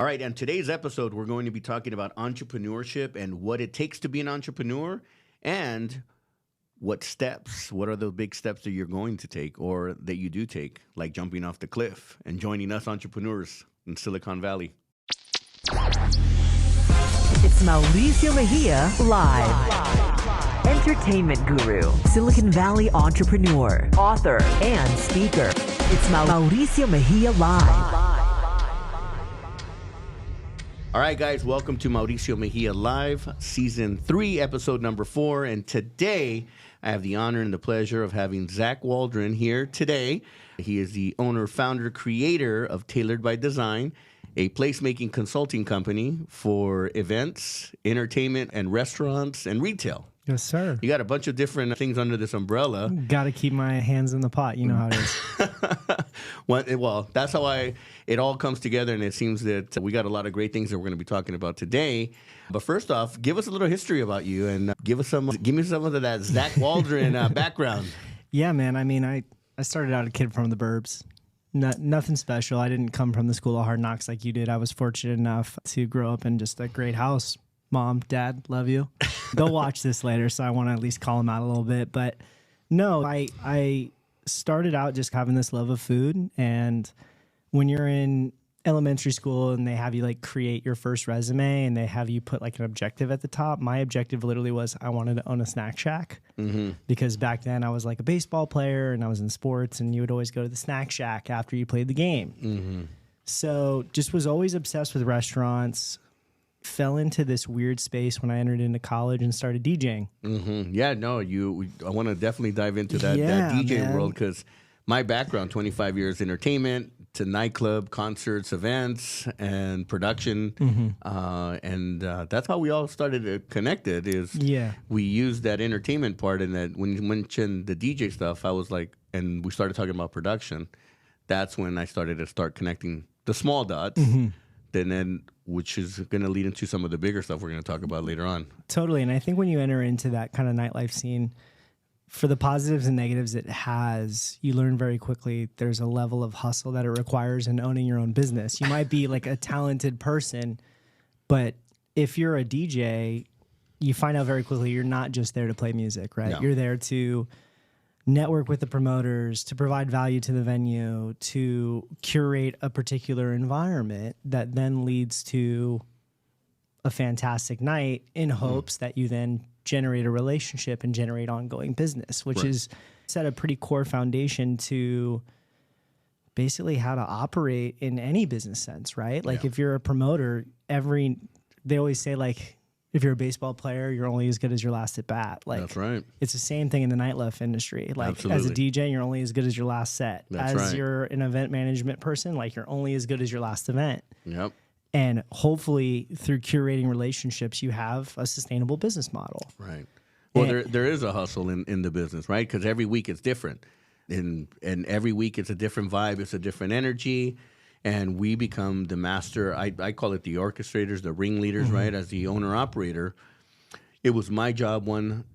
All right, on today's episode, we're going to be talking about entrepreneurship and what it takes to be an entrepreneur and what are the big steps that you're going to take or that you do take, like jumping off the cliff and joining us entrepreneurs in Silicon Valley. It's Mauricio Mejia Live. Entertainment guru, Silicon Valley entrepreneur, author, and speaker. It's Mauricio Mejia Live. All right, guys, welcome to Mauricio Mejia Live, Season 3, Episode number 4. And today, I have the honor and the pleasure of having Zach Waldren here today. He is the owner, founder, creator of Tailored by Design, a placemaking consulting company for events, entertainment, and restaurants and retail. Yes, sir. You got a bunch of different things under this umbrella. Got to keep my hands in the pot. You know how it is. Well, that's how it all comes together, and it seems that we got a lot of great things that we're going to be talking about today. But first off, give us a little history about you, and give me some of that Zach Waldren background. Yeah, man. I mean, I started out a kid from the burbs. Nothing special. I didn't come from the school of hard knocks like you did. I was fortunate enough to grow up in just a great house. Mom, Dad, love you. They'll watch this later, so I want to at least call them out a little bit. But no, I started out just having this love of food. And when you're in elementary school and they have you like create your first resume and they have you put like an objective at the top, my objective literally was I wanted to own a snack shack. Mm-hmm. Because back then I was like a baseball player and I was in sports, and you would always go to the snack shack after you played the game. Mm-hmm. So just was always obsessed with restaurants. Fell into this weird space when I entered into college and started DJing. Mm-hmm. Yeah, no, I want to definitely dive into that DJ world, because my background, 25 years entertainment to nightclub, concerts, events, and production. Mm-hmm. And that's how we all started connected we used that entertainment part, and that when you mentioned the DJ stuff, I was like, and we started talking about production. That's when I started to connecting the small dots. Mm-hmm. Then which is going to lead into some of the bigger stuff we're going to talk about later on. Totally. And I think when you enter into that kind of nightlife scene, for the positives and negatives it has, you learn very quickly there's a level of hustle that it requires in owning your own business. You might be like a talented person, but if you're a DJ, you find out very quickly you're not just there to play music, right? No. You're there to network with the promoters, to provide value to the venue, to curate a particular environment that then leads to a fantastic night in hopes that you then generate a relationship and generate ongoing business, which is set a pretty core foundation to basically how to operate in any business sense, right? Like if you're a promoter, they always say like, if you're a baseball player, you're only as good as your last at bat. Like, that's right. It's the same thing in the nightlife industry. Like, Absolutely. As a DJ, you're only as good as your last set. That's as right. You're an event management person, like you're only as good as your last event. Yep. And hopefully, through curating relationships, you have a sustainable business model. Right. Well, there is a hustle in the business, right? Because every week it's different, and every week it's a different vibe, it's a different energy. And we become the master. I call it the orchestrators, the ringleaders, mm-hmm. right? As the owner-operator, it was my job,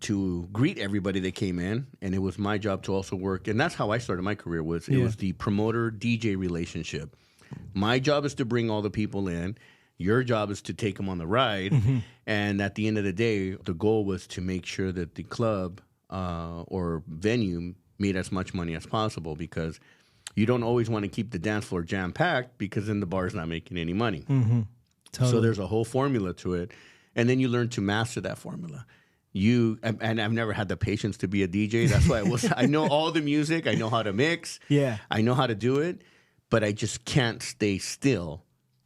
to greet everybody that came in, and it was my job to also work. And that's how I started my career. It was the promoter-DJ relationship. My job is to bring all the people in. Your job is to take them on the ride. Mm-hmm. And at the end of the day, the goal was to make sure that the club or venue made as much money as possible, because you don't always want to keep the dance floor jam-packed, because then the bar's not making any money. Mm-hmm. Totally. So there's a whole formula to it. And then you learn to master that formula. And I've never had the patience to be a DJ. That's why I know all the music. I know how to mix. Yeah. I know how to do it. But I just can't stay still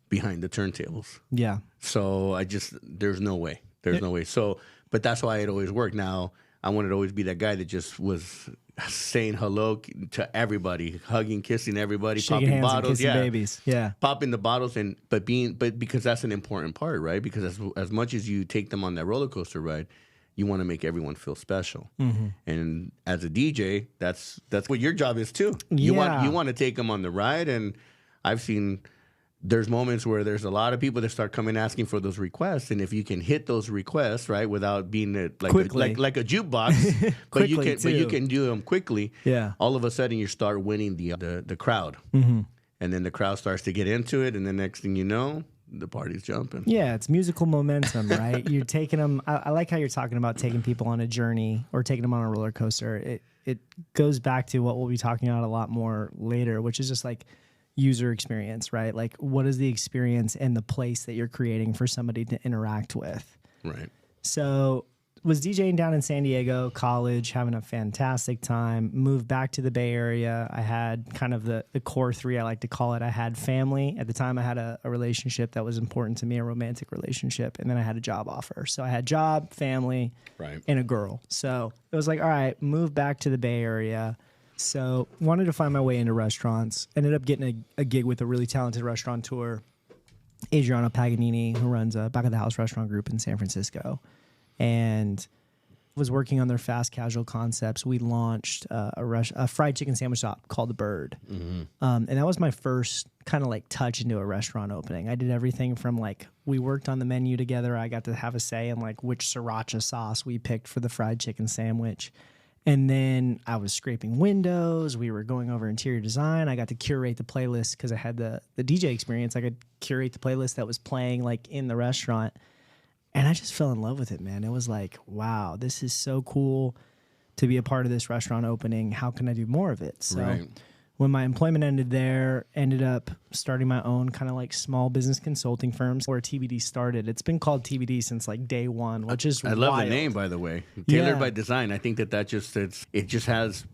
behind the turntables. Yeah. So there's no way. There's no way. So, but that's why it always worked. Now, I wanted to always be that guy that just was saying hello to everybody, hugging, kissing everybody, shaking popping hands bottles, and kissing babies, popping the bottles, but because that's an important part, right? Because as much as you take them on that roller coaster ride, you want to make everyone feel special. Mm-hmm. And as a DJ, that's what your job is too. You want to take them on the ride, and I've seen. There's moments where there's a lot of people that start coming asking for those requests, and if you can hit those requests right without being like a jukebox, but you can do them quickly. Yeah. All of a sudden you start winning the crowd, mm-hmm. and then the crowd starts to get into it, and the next thing you know, the party's jumping. Yeah, it's musical momentum, right? You're taking them. I like how you're talking about taking people on a journey or taking them on a roller coaster. It goes back to what we'll be talking about a lot more later, which is just like user experience, right? Like, what is the experience and the place that you're creating for somebody to interact with? Right. So was DJing down in San Diego, college, having a fantastic time, moved back to the Bay Area. I had kind of the core three, I like to call it. I had family. At the time, I had a relationship that was important to me, a romantic relationship, and then I had a job offer. So I had job, family, and a girl. So it was like, all right, move back to the Bay Area. So wanted to find my way into restaurants. Ended up getting a gig with a really talented restaurateur, Adriano Paganini, who runs a back of the house restaurant group in San Francisco, and was working on their fast casual concepts. We launched a fried chicken sandwich shop called The Bird. And that was my first kind of like touch into a restaurant opening. I did everything from like, we worked on the menu together. I got to have a say in like which sriracha sauce we picked for the fried chicken sandwich. And then I was scraping windows. We were going over interior design. I got to curate the playlist because I had the DJ experience. I could curate the playlist that was playing like in the restaurant. And I just fell in love with it, man. It was like, wow, this is so cool to be a part of this restaurant opening. How can I do more of it? So when my employment ended there, ended up starting my own kind of like small business consulting firms where TBD started. It's been called TBD since like day one, which is I love the name, by the way. Tailored by Design. I think that just it just has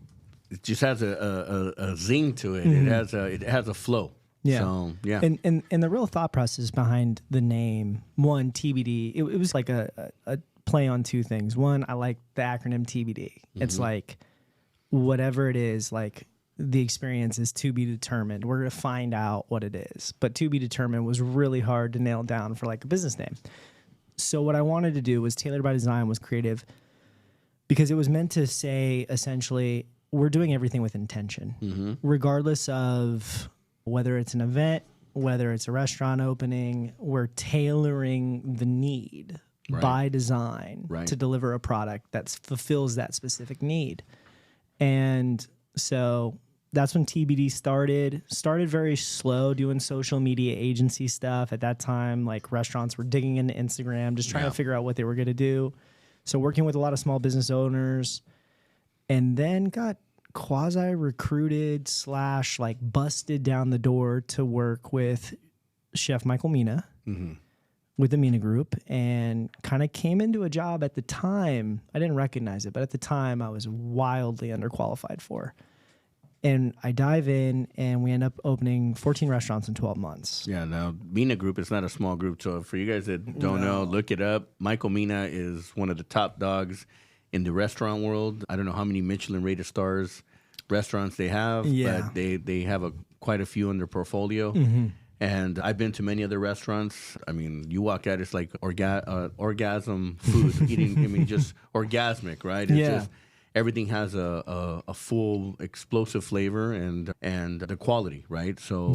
a zing to it. It has a flow. Yeah. So, yeah. And the real thought process behind the name, one, TBD, it was like a play on two things. One, I like the acronym TBD. It's like whatever it is, like the experience is to be determined. We're going to find out what it is. But to be determined was really hard to nail down for like a business name. So what I wanted to do was Tailored by Design was creative because it was meant to say essentially we're doing everything with intention, regardless of whether it's an event, whether it's a restaurant opening, we're tailoring the need by design to deliver a product that fulfills that specific need. And so that's when TBD started. Started very slow doing social media agency stuff. At that time, like restaurants were digging into Instagram, just trying to figure out what they were going to do. So working with a lot of small business owners, and then got quasi recruited / like busted down the door to work with Chef Michael Mina with the Mina Group, and kind of came into a job at the time. I didn't recognize it, but at the time I was wildly underqualified for. And I dive in and we end up opening 14 restaurants in 12 months. Yeah, now Mina Group is not a small group. So for you guys that don't know, look it up. Michael Mina is one of the top dogs in the restaurant world. I don't know how many Michelin rated stars restaurants they have, but they have quite a few in their portfolio. And I've been to many other restaurants. I mean, you walk out, it's like orgasm food, eating, I mean, just orgasmic, right? It's just, everything has a full explosive flavor and the quality, right? So,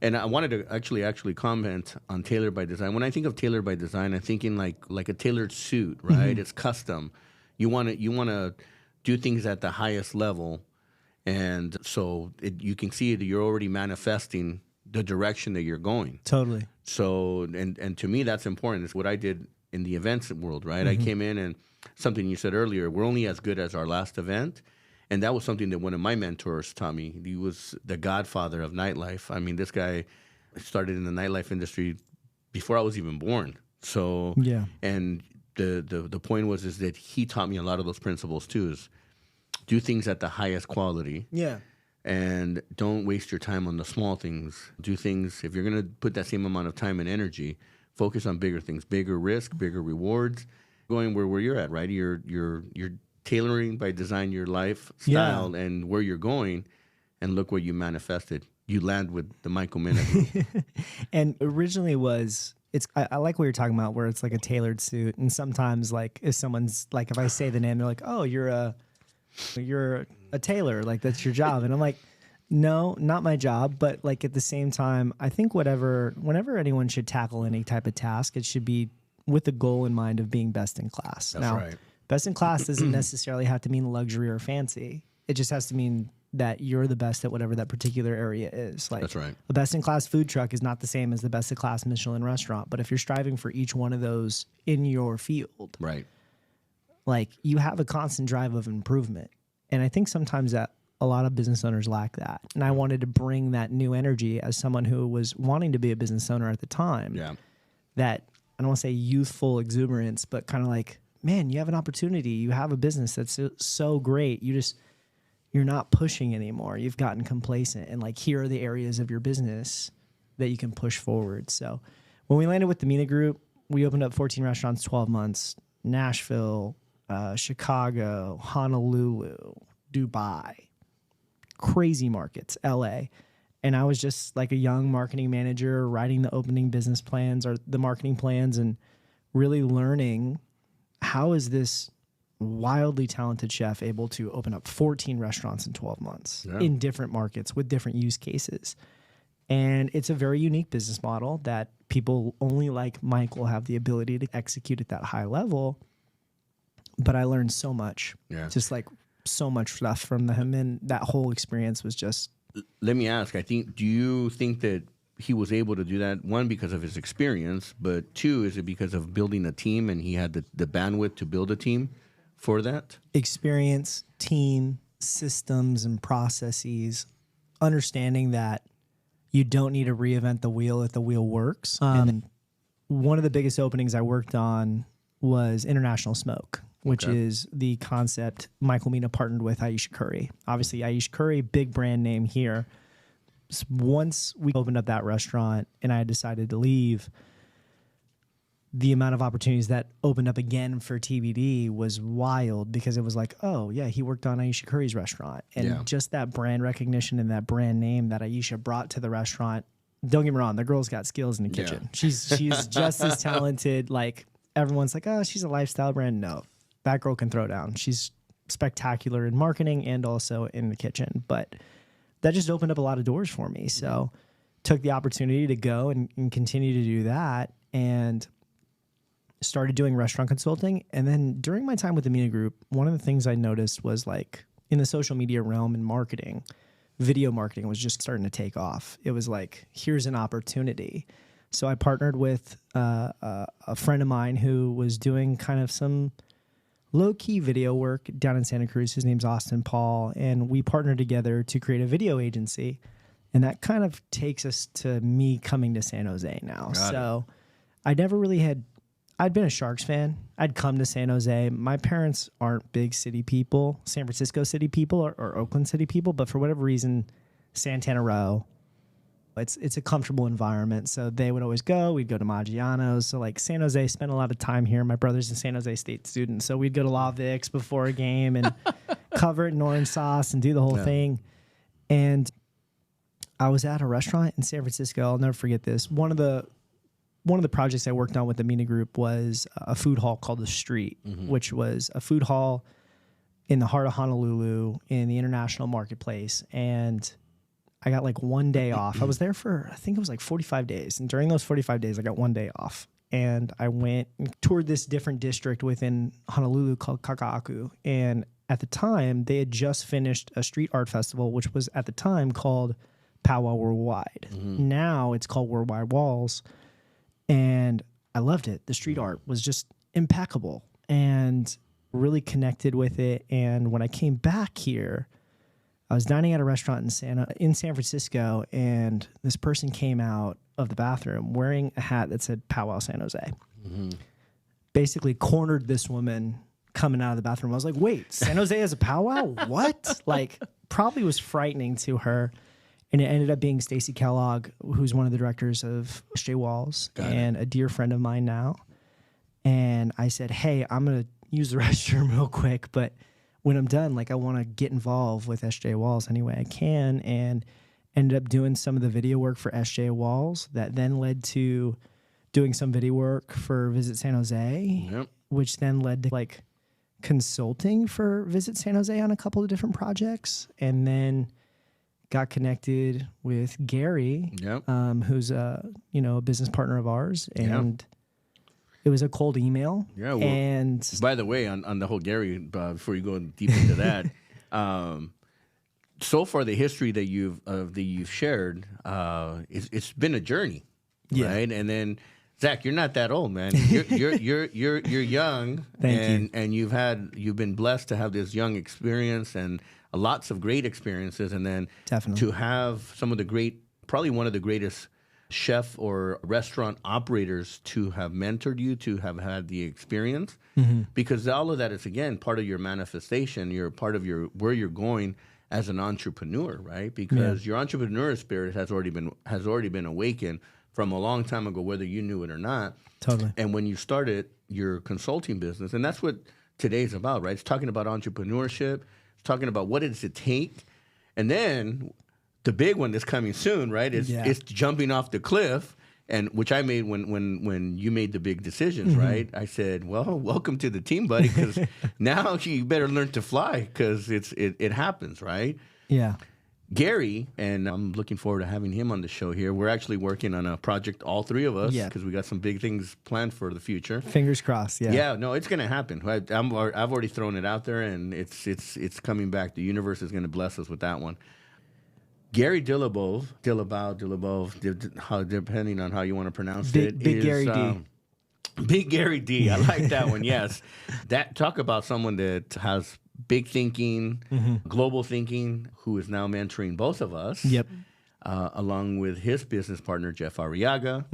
and I wanted to actually comment on Tailored by Design. When I think of Tailored by Design, I'm thinking like a tailored suit, right? It's custom. You want to do things at the highest level, and so you can see that you're already manifesting the direction that you're going. Totally. So, and to me, that's important. It's what I did in the events world, right? I came in, and something you said earlier, we're only as good as our last event. And that was something that one of my mentors taught me. He was the godfather of nightlife. I mean, this guy started in the nightlife industry before I was even born. So, and the point is that he taught me a lot of those principles too, is do things at the highest quality. And don't waste your time on the small things. Do things, if you're going to put that same amount of time and energy, focus on bigger things, bigger risk, bigger rewards, going where you're at, right? You're tailoring by design your lifestyle and where you're going, and look what you manifested. You land with the Michael Mina Group. And originally I like what you're talking about, where it's like a tailored suit. And sometimes like if someone's like, if I say the name, they're like, oh, you're a tailor, like that's your job. And I'm like, no, not my job. But like at the same time, I think whenever anyone should tackle any type of task, it should be with the goal in mind of being best in class. That's right. Best in class doesn't necessarily have to mean luxury or fancy. It just has to mean that you're the best at whatever that particular area is. Like, That's right. a best-in-class food truck is not the same as the best-in-class Michelin restaurant. But if you're striving for each one of those in your field, Right. like, you have a constant drive of improvement. And I think sometimes that a lot of business owners lack that. And I wanted to bring that new energy as someone who was wanting to be a business owner at the time. Yeah. That, I don't want to say youthful exuberance, but kind of like, man, you have an opportunity. You have a business that's so great. You're not pushing anymore. You've gotten complacent. And like, here are the areas of your business that you can push forward. So when we landed with the Mina Group, we opened up 14 restaurants, 12 months, Nashville, Chicago, Honolulu, Dubai, crazy markets, LA. And I was just like a young marketing manager writing the opening business plans or the marketing plans and really learning, how is this wildly talented chef able to open up 14 restaurants in 12 months in different markets with different use cases. And it's a very unique business model that people only like Mike will have the ability to execute at that high level. But I learned so much, just like so much stuff from him. And that whole experience was just... Let me ask, do you think that he was able to do that, one, because of his experience, but two, is it because of building a team and he had the bandwidth to build a team for that? Experience, team, systems, and processes, understanding that you don't need to reinvent the wheel if the wheel works. And one of the biggest openings I worked on was International Smoke, which is the concept Michael Mina partnered with Aisha Curry. Obviously, Aisha Curry, big brand name here. So once we opened up that restaurant and I decided to leave, the amount of opportunities that opened up again for TBD was wild, because it was like, oh, yeah, he worked on Aisha Curry's restaurant. And just that brand recognition and that brand name that Aisha brought to the restaurant. Don't get me wrong, the girl's got skills in the kitchen. She's just as talented. Like, everyone's like, oh, she's a lifestyle brand. No, that girl can throw down. She's spectacular in marketing and also in the kitchen. But that just opened up a lot of doors for me. So took the opportunity to go and continue to do that, and started doing restaurant consulting. And then during my time with the Mina Group, one of the things I noticed was, like, in the social media realm and marketing, video marketing was just starting to take off. It was like, here's an opportunity. So I partnered with a friend of mine who was doing kind of some low-key video work down in Santa Cruz. His name's Austin Paul, and we partnered together to create a video agency. And that kind of takes us to me coming to San Jose now. So I never really had... I'd been a Sharks fan. I'd come to San Jose. My parents aren't big city people, San Francisco city people or Oakland city people, but for whatever reason, Santana Row, it's a comfortable environment. So they would always go. We'd go to Maggiano's. So like San Jose, spent a lot of time here. My brother's a San Jose State student. So we'd go to La Vic's before a game and cover it in orange sauce and do the whole thing. And I was at a restaurant in San Francisco. I'll never forget this. One of the projects I worked on with the Mina Group was a food hall called The Street, which was a food hall in the heart of Honolulu in the international marketplace. And I got like one day off. I was there for, I think it was like 45 days. And during those 45 days, I got one day off. And I went and toured this different district within Honolulu called Kaka'aku. And at the time, they had just finished a street art festival, which was at the time called Powwow Worldwide. Now it's called Worldwide Walls. And I loved it. The street art was just impeccable and really connected with it. And when I came back here, I was dining at a restaurant in San Francisco, and this person came out of the bathroom wearing a hat that said Powwow San Jose. Basically cornered this woman coming out of the bathroom. I was like, wait, San Jose has a powwow? What? Like, probably was frightening to her. And it ended up being Stacy Kellogg, who's one of the directors of SJ Walls and a dear friend of mine now. And I said, hey, I'm going to use the restroom real quick, but when I'm done, like, I want to get involved with SJ Walls any way I can. And ended up doing some of the video work for SJ Walls that then led to doing some video work for Visit San Jose, which then led to like consulting for Visit San Jose on a couple of different projects. And then got connected with Gary, who's a business partner of ours, and it was a cold email. Yeah, well, and by the way, on the whole Gary, before you go deep into that, so far the history that you've shared, it's been a journey, right? And then Zach, you're not that old, man. You're young, and you've been blessed to have this young experience and lots of great experiences, and then Definitely. to have some of the great, probably one of the greatest chef or restaurant operators to have mentored you, to have had the experience, because all of that is, again, part of your manifestation. You're part of where you're going as an entrepreneur, right? Because your entrepreneur spirit has already been awakened from a long time ago, whether you knew it or not. Totally. And when you started your consulting business, and that's what today's about, right? It's talking about entrepreneurship. It's talking about what does it take, and then the big one that's coming soon, right? It's jumping off the cliff, and which I made when you made the big decisions, right? I said, well, welcome to the team, buddy, because now you better learn to fly, because it happens, right? Yeah. Gary, and I'm looking forward to having him on the show here. We're actually working on a project, all three of us, because we got some big things planned for the future. Fingers crossed. Yeah. Yeah, no, it's going to happen. I've already thrown it out there, and it's coming back. The universe is going to bless us with that one. Gary Dillabov, depending on how you want to pronounce it. Big Gary D. Big Gary D. I like that one, yes. Talk about someone that has big thinking, global thinking, who is now mentoring both of us. Yep. Along with his business partner, Jeff Arriaga,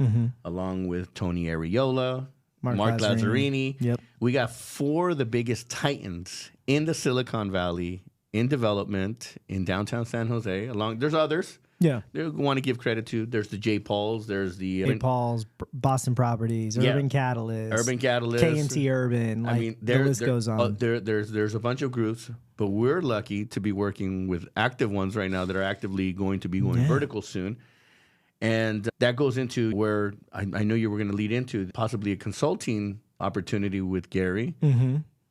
along with Tony Ariola, Mark Lazzarini. Yep. We got 4 of the biggest titans in the Silicon Valley in development in downtown San Jose. There's others. Yeah. They want to give credit to. There's the J. Pauls. There's the J. Paul's, Boston Properties, Urban Catalyst, K&T Urban. Like, the list goes on. There's a bunch of groups, but we're lucky to be working with active ones right now that are actively going to be going vertical soon. And that goes into where I know you were going to lead into possibly a consulting opportunity with Gary.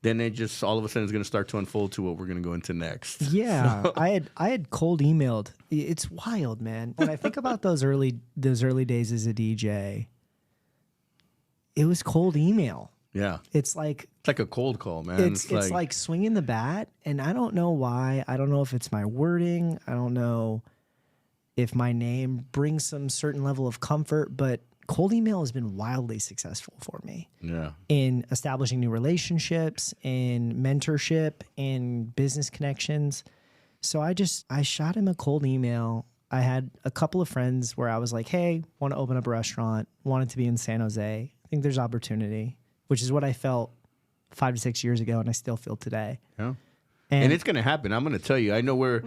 Then it just all of a sudden is going to start to unfold to what we're going to go into next. Yeah, so. I had cold emailed. It's wild, man. When I think about those early days as a DJ, it was cold email. Yeah, it's like a cold call, man. It's like swinging the bat, and I don't know why. I don't know if it's my wording. I don't know if my name brings some certain level of comfort, but cold email has been wildly successful for me. Yeah. In establishing new relationships, in mentorship, in business connections. So I shot him a cold email. I had a couple of friends where I was like, hey, want to open up a restaurant, wanted to be in San Jose. I think there's opportunity, which is what I felt 5 to 6 years ago, and I still feel today. Yeah. And it's going to happen. I'm going to tell you. I know we're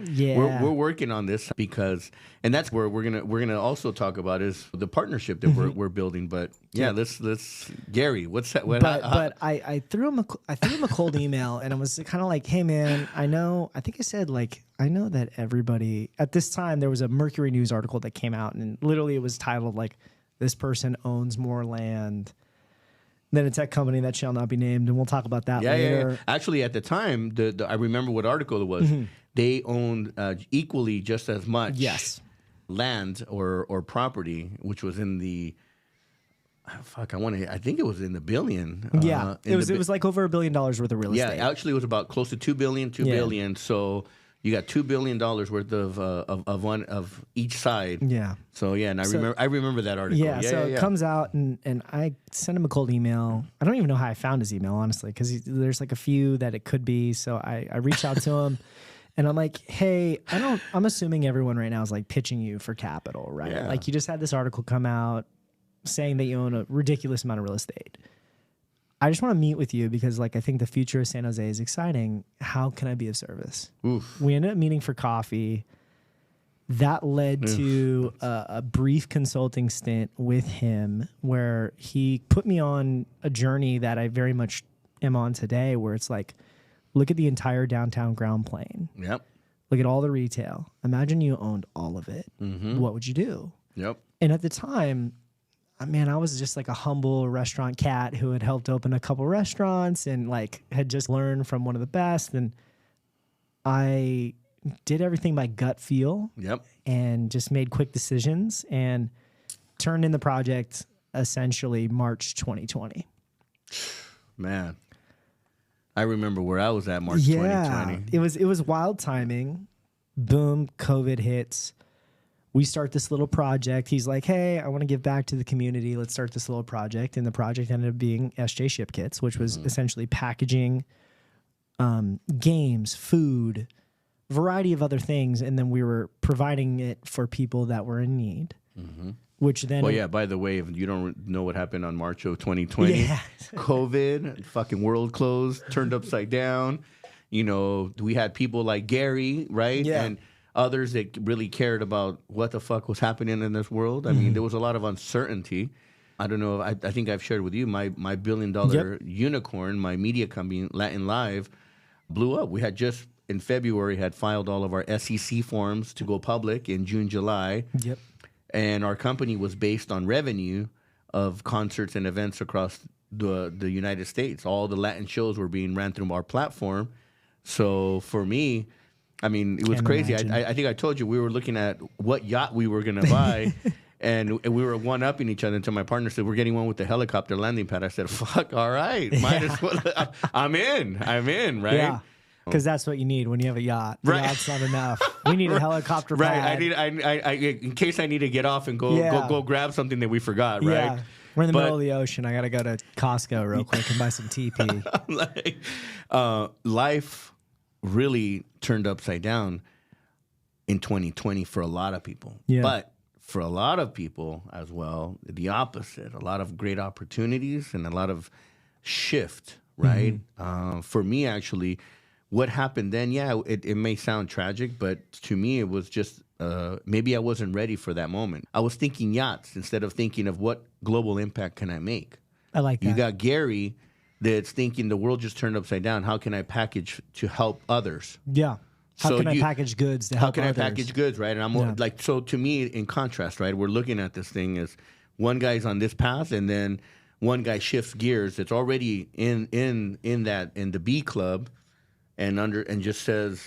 working on this because, and that's where we're gonna also talk about is the partnership that we're building. But let's Gary, what's that? But I threw him a cold email, and I was kind of like, hey man, I think I said like, I know that everybody at this time there was a Mercury News article that came out, and literally it was titled like, this person owns more land than a tech company that shall not be named, and we'll talk about that later. Yeah. Actually, at the time, I remember what article it was. They owned equally just as much land or property, which was in the I think it was in the billion. Yeah, it was like over $1 billion worth of real estate. Yeah, actually, it was about close to $2 billion. So you got $2 billion worth of each side. Yeah. So yeah, and I remember that article. Yeah. It comes out, and I sent him a cold email. I don't even know how I found his email, honestly, because there's like a few that it could be. So I reached out to him, and I'm like, hey, I'm assuming everyone right now is like pitching you for capital, right? Yeah. Like you just had this article come out saying that you own a ridiculous amount of real estate. I just want to meet with you because, like, I think the future of San Jose is exciting. How can I be of service? Oof. We ended up meeting for coffee. That led to a brief consulting stint with him where he put me on a journey that I very much am on today, where it's like, look at the entire downtown ground plane. Yep. Look at all the retail. Imagine you owned all of it. What would you do? Yep. And at the time, man, I was just like a humble restaurant cat who had helped open a couple restaurants and like had just learned from one of the best. And I did everything by gut feel. Yep. And just made quick decisions and turned in the project essentially March 2020. Man, I remember where I was at March 2020. It was wild timing. boom, COVID hits. We start this little project. He's like, hey, I want to give back to the community. Let's start this little project. And the project ended up being SJ Ship Kits, which was essentially packaging games, food, variety of other things. And then we were providing it for people that were in need. Which then... Well, yeah, by the way, if you don't know what happened on March of 2020, COVID, fucking world closed, turned upside down. You know, we had people like Gary, right? Yeah. And others that really cared about what the fuck was happening in this world. I mean, there was a lot of uncertainty. I don't know. I think I've shared with you my $1 billion unicorn, my media company, Latin Live, blew up. We had just in February had filed all of our SEC forms to go public in June, July. Yep. And our company was based on revenue of concerts and events across the United States. All the Latin shows were being ran through our platform. So for me, I mean, it was crazy. I think I told you we were looking at what yacht we were going to buy, and we were one-upping each other until my partner said, we're getting one with the helicopter landing pad. I said, fuck, all right. Might as well. I'm in, right? Yeah, because that's what you need when you have a yacht. The yacht's not enough. We need a helicopter pad. I in case I need to get off and go grab something that we forgot, right? Yeah. We're in the middle of the ocean. I got to go to Costco real quick and buy some TP. Life really turned upside down in 2020 for a lot of people. Yeah. But for a lot of people as well, the opposite. A lot of great opportunities and a lot of shift, right? For me, actually, what happened then, it may sound tragic, but to me, it was just maybe I wasn't ready for that moment. I was thinking yachts instead of thinking of what global impact can I make. I like that. You got Gary that's thinking the world just turned upside down. How can I package to help others? Yeah. How can I package goods to help others? How can I package goods, right? And I'm like, so to me, in contrast, right, we're looking at this thing as one guy's on this path, and then one guy shifts gears. It's already in the B club, and just says,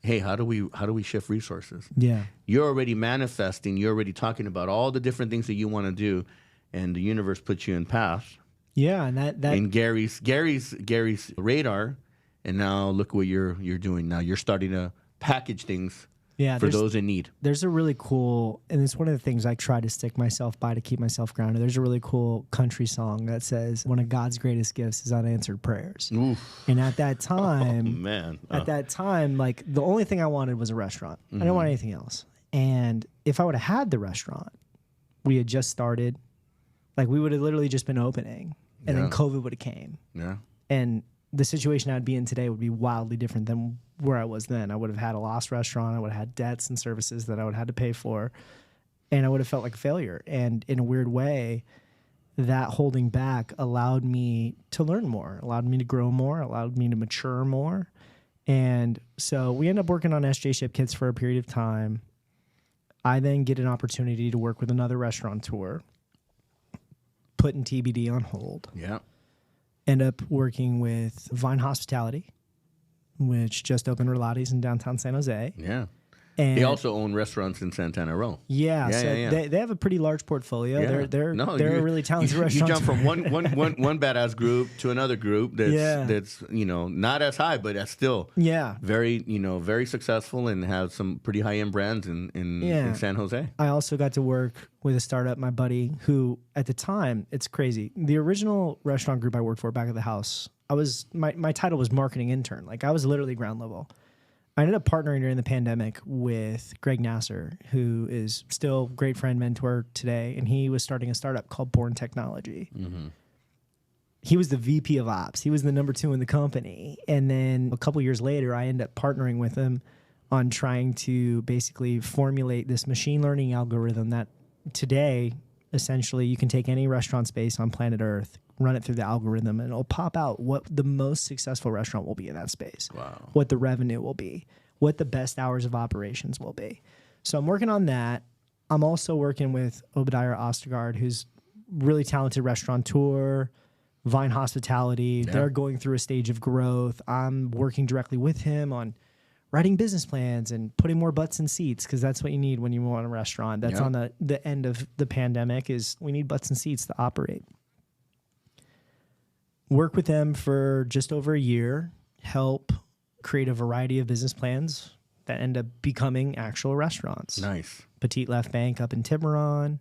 hey, how do we shift resources? Yeah. You're already manifesting. You're already talking about all the different things that you want to do, and the universe puts you in path. Yeah, and that in Gary's radar, and now look what you're doing. Now you're starting to package things for those in need. There's a really cool, and it's one of the things I try to stick myself by to keep myself grounded. There's a really cool country song that says, one of God's greatest gifts is unanswered prayers. Oof. And at that time, like the only thing I wanted was a restaurant. I didn't want anything else. And if I would have had the restaurant, we had just started, like we would have literally just been opening. And then COVID would have came. Yeah. And the situation I'd be in today would be wildly different than where I was then. I would have had a lost restaurant. I would have had debts and services that I would have had to pay for. And I would have felt like a failure. And in a weird way, that holding back allowed me to learn more, allowed me to grow more, allowed me to mature more. And so we end up working on SJ Ship Kits for a period of time. I then get an opportunity to work with another restaurateur, putting TBD on hold. Yeah. End up working with Vine Hospitality, which just opened Reigniting in downtown San Jose. Yeah. And they also own restaurants in Santana Row. Yeah, They have a pretty large portfolio. Yeah. They're a really talented restaurant. You jump from one badass group to another group that's not as high, but that's still very successful and has some pretty high end brands in San Jose. I also got to work with a startup, my buddy, who at the time, it's crazy. The original restaurant group I worked for back at the house, my title was marketing intern. Like I was literally ground level. I ended up partnering during the pandemic with Greg Nasser, who is still a great friend, mentor today, and he was starting a startup called Born Technology. Mm-hmm. He was the VP of Ops. He was the number 2 in the company. And then a couple years later, I ended up partnering with him on trying to basically formulate this machine learning algorithm that today, essentially, you can take any restaurant space on planet Earth, run it through the algorithm, and it'll pop out what the most successful restaurant will be in that space. Wow. What the revenue will be, what the best hours of operations will be. So I'm working on that. I'm also working with Obadiah Ostergaard, who's really talented restaurateur, Vine Hospitality. Yeah. They're going through a stage of growth. I'm working directly with him on writing business plans and putting more butts in seats, because that's what you need when you want a restaurant. That's on the end of the pandemic, is we need butts in seats to operate. Work with them for just over a year, help create a variety of business plans that end up becoming actual restaurants. Nice. Petite Left Bank up in Tiburon,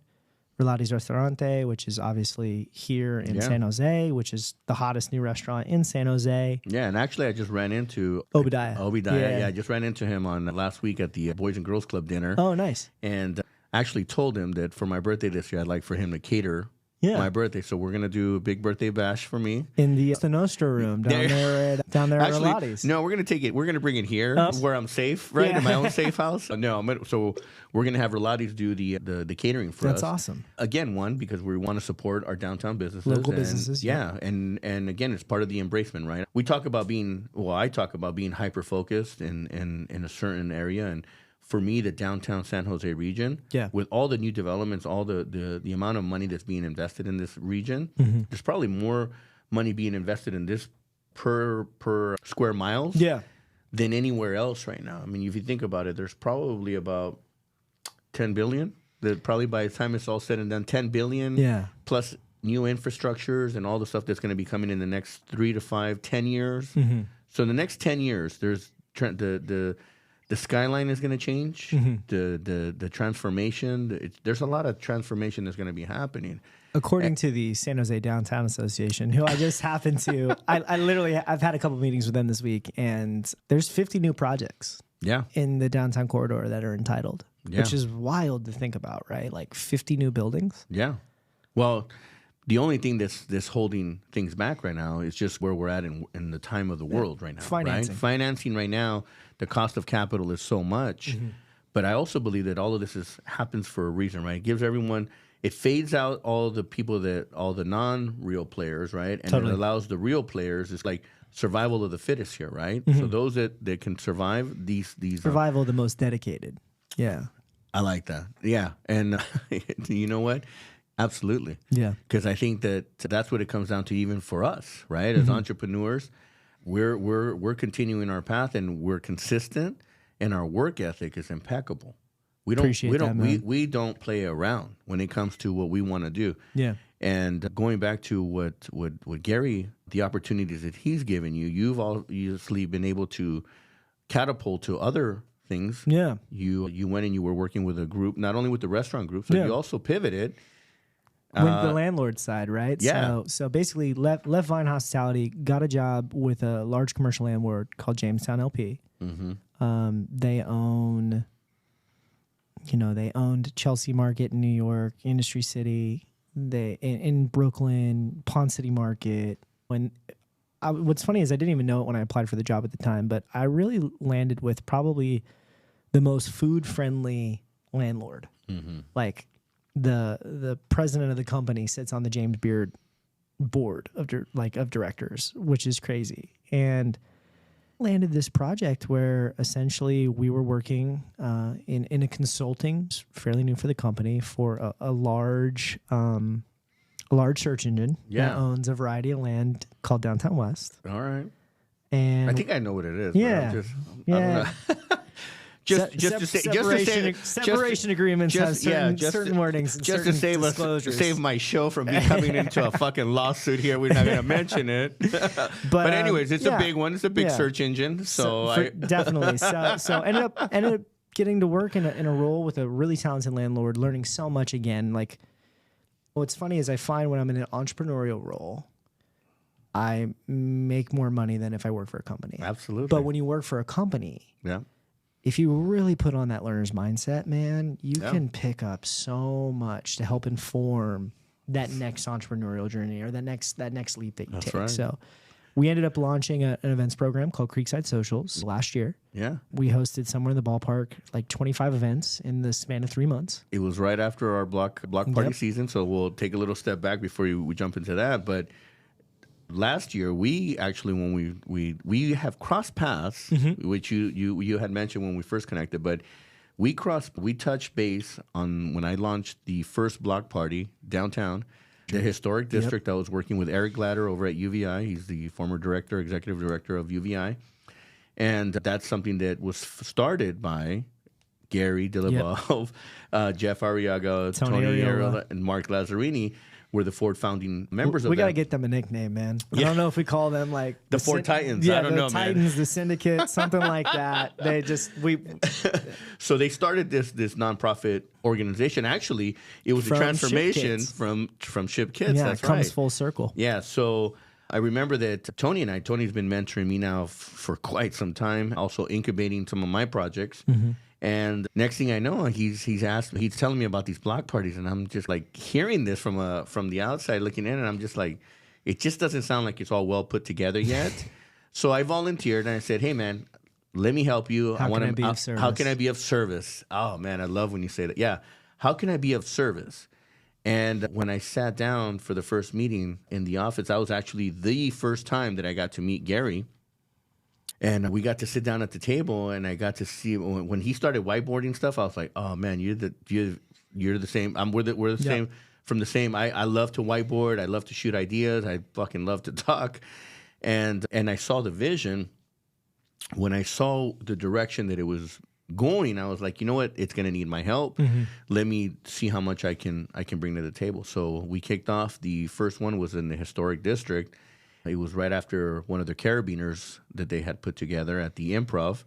Relati's Restaurante, which is obviously here in San Jose, which is the hottest new restaurant in San Jose. Yeah, and actually I just ran into Obadiah. Yeah, I just ran into him on last week at the Boys and Girls Club dinner. Oh, nice. And actually told him that for my birthday this year, I'd like for him to cater my birthday. So we're going to do a big birthday bash for me. In the Nostra room down there at Relati's. No, we're going to take it. We're going to bring it here where I'm safe, right? In my own safe house. No, so we're going to have Relati's do the catering for us. That's awesome. Again, because we want to support our downtown businesses. Local businesses. Yeah. And again, it's part of the embracement, right? I talk about being hyper-focused in a certain area. And for me, the downtown San Jose region, with all the new developments, all the amount of money that's being invested in this region, there's probably more money being invested in this per square miles than anywhere else right now. I mean, if you think about it, there's probably about 10 billion. That probably by the time it's all said and done, 10 billion plus new infrastructures and all the stuff that's going to be coming in the next 3 to 5, 10 years. So in the next 10 years, there's the skyline is going to change. The transformation. There's a lot of transformation that's going to be happening. According to the San Jose Downtown Association, who I just happened to, I've had a couple meetings with them this week, and there's 50 new projects in the downtown corridor that are entitled, which is wild to think about, right? Like 50 new buildings. Yeah. Well, the only thing that's holding things back right now is just where we're at in the time of the world right now. Financing. Right? Financing right now, the cost of capital is so much. But I also believe that all of this happens for a reason, right? It gives everyone, it fades out all the non-real players, right? And it allows the real players, it's like survival of the fittest here, right? So those that can survive, these survival of the most dedicated. Yeah. I like that. Yeah. And you know what? Absolutely. Yeah. Because I think that's what it comes down to even for us, right? As entrepreneurs, we're continuing our path and we're consistent and our work ethic is impeccable. We don't play around when it comes to what we want to do. Yeah. And going back to what Gary, the opportunities that he's given you, you've obviously been able to catapult to other things. Yeah. You went and you were working with a group, not only with the restaurant group, so you also pivoted. Went the landlord side, right? Yeah. So basically left Vine Hospitality, got a job with a large commercial landlord called Jamestown LP. They owned Chelsea Market in New York, Industry City, in Brooklyn, Pond City Market. What's funny is I didn't even know it when I applied for the job at the time, but I really landed with probably the most food-friendly landlord. Like, the president of the company sits on the James Beard board of directors, which is crazy. And landed this project where essentially we were working in a consulting, fairly new for the company, for a large search engine that owns a variety of land called Downtown West. All right. And I think I know what it is. Yeah. I don't know. Separation agreements have certain wordings and just certain to disclosures. save my show from becoming into a fucking lawsuit here. We're not going to mention it. But anyways, it's a big one. It's a big search engine. Definitely. So ended up getting to work in a role with a really talented landlord, learning so much again. Like, what's funny is I find when I'm in an entrepreneurial role, I make more money than if I work for a company. Absolutely. But when you work for a company, if you really put on that learner's mindset, man, you can pick up so much to help inform that next entrepreneurial journey or that next leap that you take. Right. So we ended up launching an events program called Creekside Socials last year. Yeah. We hosted somewhere in the ballpark like 25 events in the span of 3 months. It was right after our block party season, so we'll take a little step back before we jump into that. But last year, we actually, when we have crossed paths, which you had mentioned when we first connected, but we touched base on when I launched the first block party downtown, the historic district. I was working with Eric Glatter over at UVI. He's the former executive director of UVI. And that's something that was started by Gary Delavalve, Jeff Arriaga, Tony Ariola, and Mark Lazzarini. were the 4 founding members of We that. got to get them a nickname, man. I don't know if we call them like The 4 Titans. Yeah, I don't know, Titans, man. the Syndicate, something like that. They just So they started this nonprofit organization. Actually, it was a From transformation Ship from Ship Kids. yeah, That's it comes right. full circle. Yeah. So I remember that Tony's been mentoring me now for quite some time, also incubating some of my projects. Mm-hmm. And next thing I know, he's telling me about these block parties, and I'm just like hearing this from the outside looking in, and I'm just like, it just doesn't sound like it's all well put together yet. So I volunteered and I said, hey man, let me help you. How can I be of service? How can I be of service? Oh man, I love when you say that. Yeah. How can I be of service? And when I sat down for the first meeting in the office, that was actually the first time that I got to meet Gary. And we got to sit down at the table, and I got to see when he started whiteboarding stuff. I was like, "Oh man, you're the same. We're the same from the same. I love to whiteboard. I love to shoot ideas. I fucking love to talk." And I saw the vision. When I saw the direction that it was going, I was like, you know what? It's going to need my help. Mm-hmm. Let me see how much I can bring to the table. So we kicked off. The first one was in the historic district. It was right after one of the carabiners that they had put together at the Improv,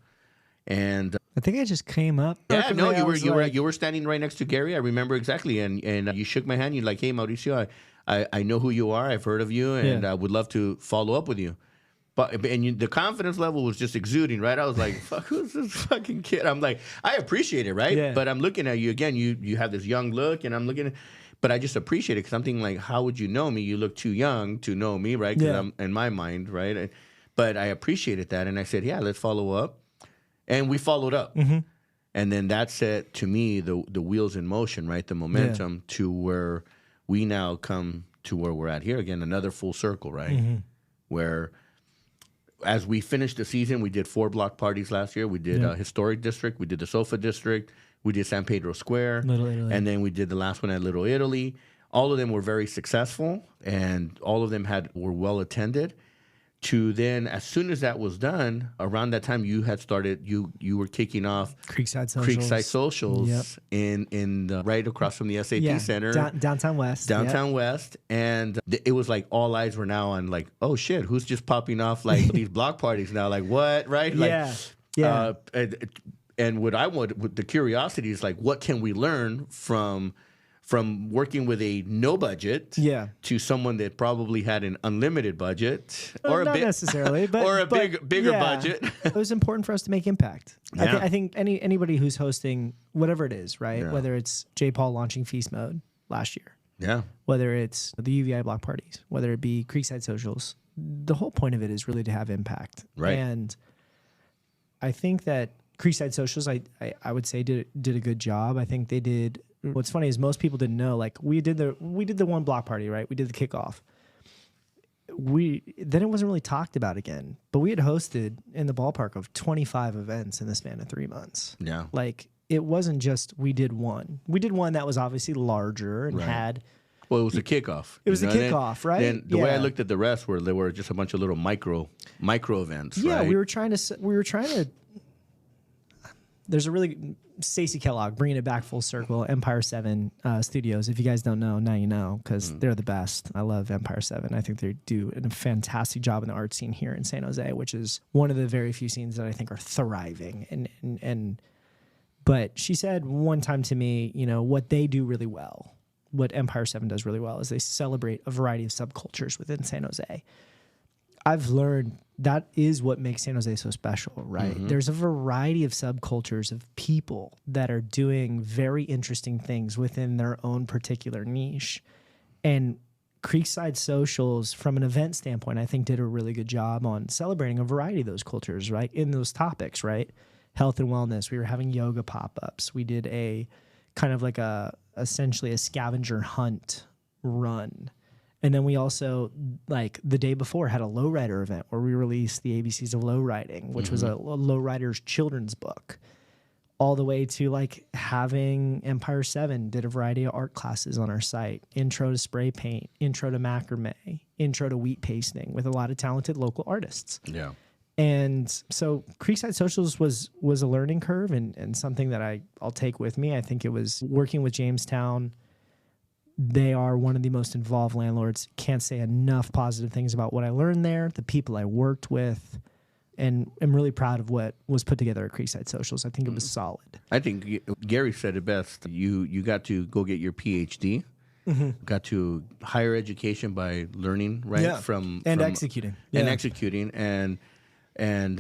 and I think I just came up. yeah, no, perfectly. you were standing right next to Gary. I remember exactly, and you shook my hand. You're like, "Hey, Mauricio, I know who you are. I've heard of you, and I would love to follow up with you." But the confidence level was just exuding, right? I was like, "Fuck, who's this fucking kid?" I'm like, I appreciate it, right? Yeah. But I'm looking at you again. You have this young look, and I'm looking at. But I just appreciate it because I'm thinking like, how would you know me? You look too young to know me, right? Because I'm in my mind, right? But I appreciated that, and I said, yeah, let's follow up, and we followed up, and then that set to me the wheels in motion, right? The momentum to where we now come to where we're at here again, another full circle, right? Where as we finished the season, we did 4 block parties last year. We did Historic District, we did the Sofa District. We did San Pedro Square, Little Italy. and then we did the last one at Little Italy. All of them were very successful, and all of them were well attended. To then, as soon as that was done, around that time you had started. You were kicking off Creekside Socials. in the, right across from the SAT Center, downtown West. Downtown West, and it was like all eyes were now on like, oh shit, who's just popping off like these block parties now? Like what, right? Like, and what I want, with the curiosity is like, what can we learn from working with a no budget to someone that probably had an unlimited budget or not necessarily, but or a bigger budget. It was important for us to make impact. Yeah. I think anybody who's hosting whatever it is, right? Yeah. Whether it's J. Paul launching Feast Mode last year, Yeah. whether it's the UVI block parties, whether it be Creekside Socials, the whole point of it is really to have impact. Right. And I think that Creekside Socials, I would say did a good job. I think they did. What's funny is most people didn't know. Like we did the one block party, right? We did the kickoff. Then it wasn't really talked about again. But we had hosted in the ballpark of 25 events in the span of 3 months. Yeah. Like it wasn't just we did one. We did one that was obviously larger and had. Well, it was a kickoff. It was the kickoff, right? Then the way I looked at the rest there were just a bunch of little micro events. Yeah, right? we were trying to. There's a really Stacey Kellogg bringing it back full circle. Empire 7 Studios. If you guys don't know, now you know because they're the best. I love Empire 7. I think they do a fantastic job in the art scene here in San Jose, which is one of the very few scenes that I think are thriving. But she said one time to me, what they do really well, what Empire 7 does really well, is they celebrate a variety of subcultures within San Jose. I've learned that is what makes San Jose so special, right? There's a variety of subcultures of people that are doing very interesting things within their own particular niche. And Creekside Socials, from an event standpoint, I think did a really good job on celebrating a variety of those cultures, right? In those topics, right? Health and wellness. We were having yoga pop-ups. We did a kind of like essentially a scavenger hunt run. And then we also, like the day before, had a lowrider event where we released the ABCs of lowriding, which was a lowrider's children's book, all the way to like having Empire 7 did a variety of art classes on our site, intro to spray paint, intro to macrame, intro to wheat pasting with a lot of talented local artists. Yeah. And so Creekside Socials was a learning curve and something that I'll take with me. I think it was working with Jamestown. they are one of the most involved landlords. Can't say enough positive things about what I learned there, the people I worked with, and I'm really proud of what was put together at Creekside Socials. I think it was solid. I think Gary said it best. You got to go get your PhD. Got to higher education by learning, right? From executing. And executing. And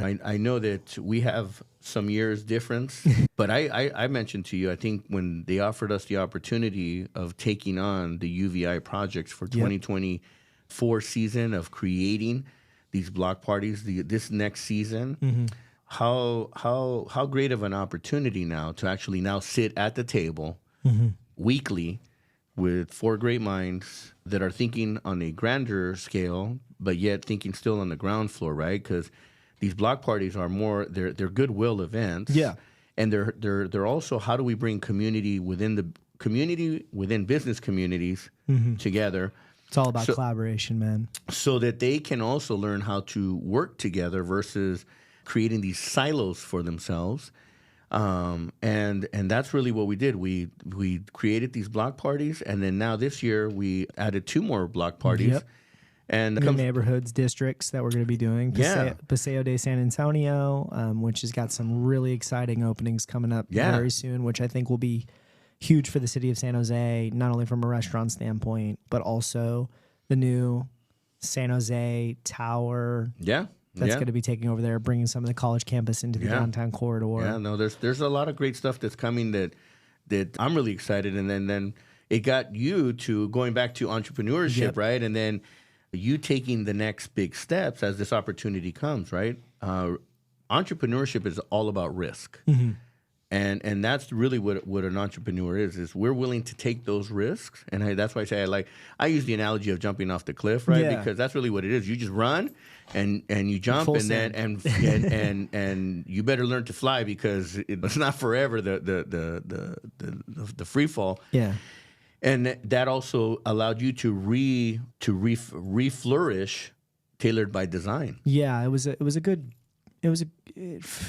I know that we have some years difference, but I mentioned to you, I think when they offered us the opportunity of taking on the UVI projects for 2024 season of creating these block parties, this next season, how great of an opportunity now to actually now sit at the table weekly with 4 great minds that are thinking on a grander scale, but yet thinking still on the ground floor, right? Because these block parties are more they're goodwill events, and they're also how do we bring community within business communities together. It's all about collaboration, man. So that they can also learn how to work together versus creating these silos for themselves. And that's really what we did. We created these block parties, and then now this year we added 2 more block parties. And new neighborhoods, districts that we're going to be doing. Paseo de San Antonio, which has got some really exciting openings coming up very soon, which I think will be huge for the city of San Jose, not only from a restaurant standpoint, but also the new San Jose Tower. That's going to be taking over there, bringing some of the college campus into the downtown corridor. Yeah, no, there's a lot of great stuff that's coming that I'm really excited. And then it got you to going back to entrepreneurship, right? And then you taking the next big steps as this opportunity comes, right? Entrepreneurship is all about risk. And that's really what an entrepreneur is we're willing to take those risks. And that's why I say I use the analogy of jumping off the cliff, right? Because that's really what it is. You just run and you jump and you better learn to fly because it's not forever the free fall. Yeah. And that also allowed you to re-flourish tailored by design. Yeah,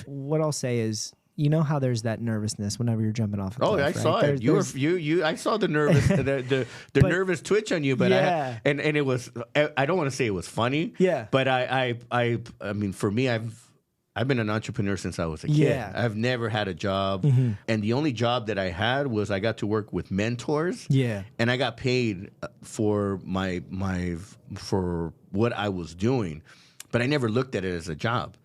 what I'll say is, you know how there's that nervousness whenever you're jumping off a cliff, I saw it. I saw the nervous, the nervous twitch on you, but and it was. I don't want to say it was funny. But I mean, for me, I've been an entrepreneur since I was a kid. I've never had a job, and the only job that I had was I got to work with mentors. And I got paid for for what I was doing, but I never looked at it as a job.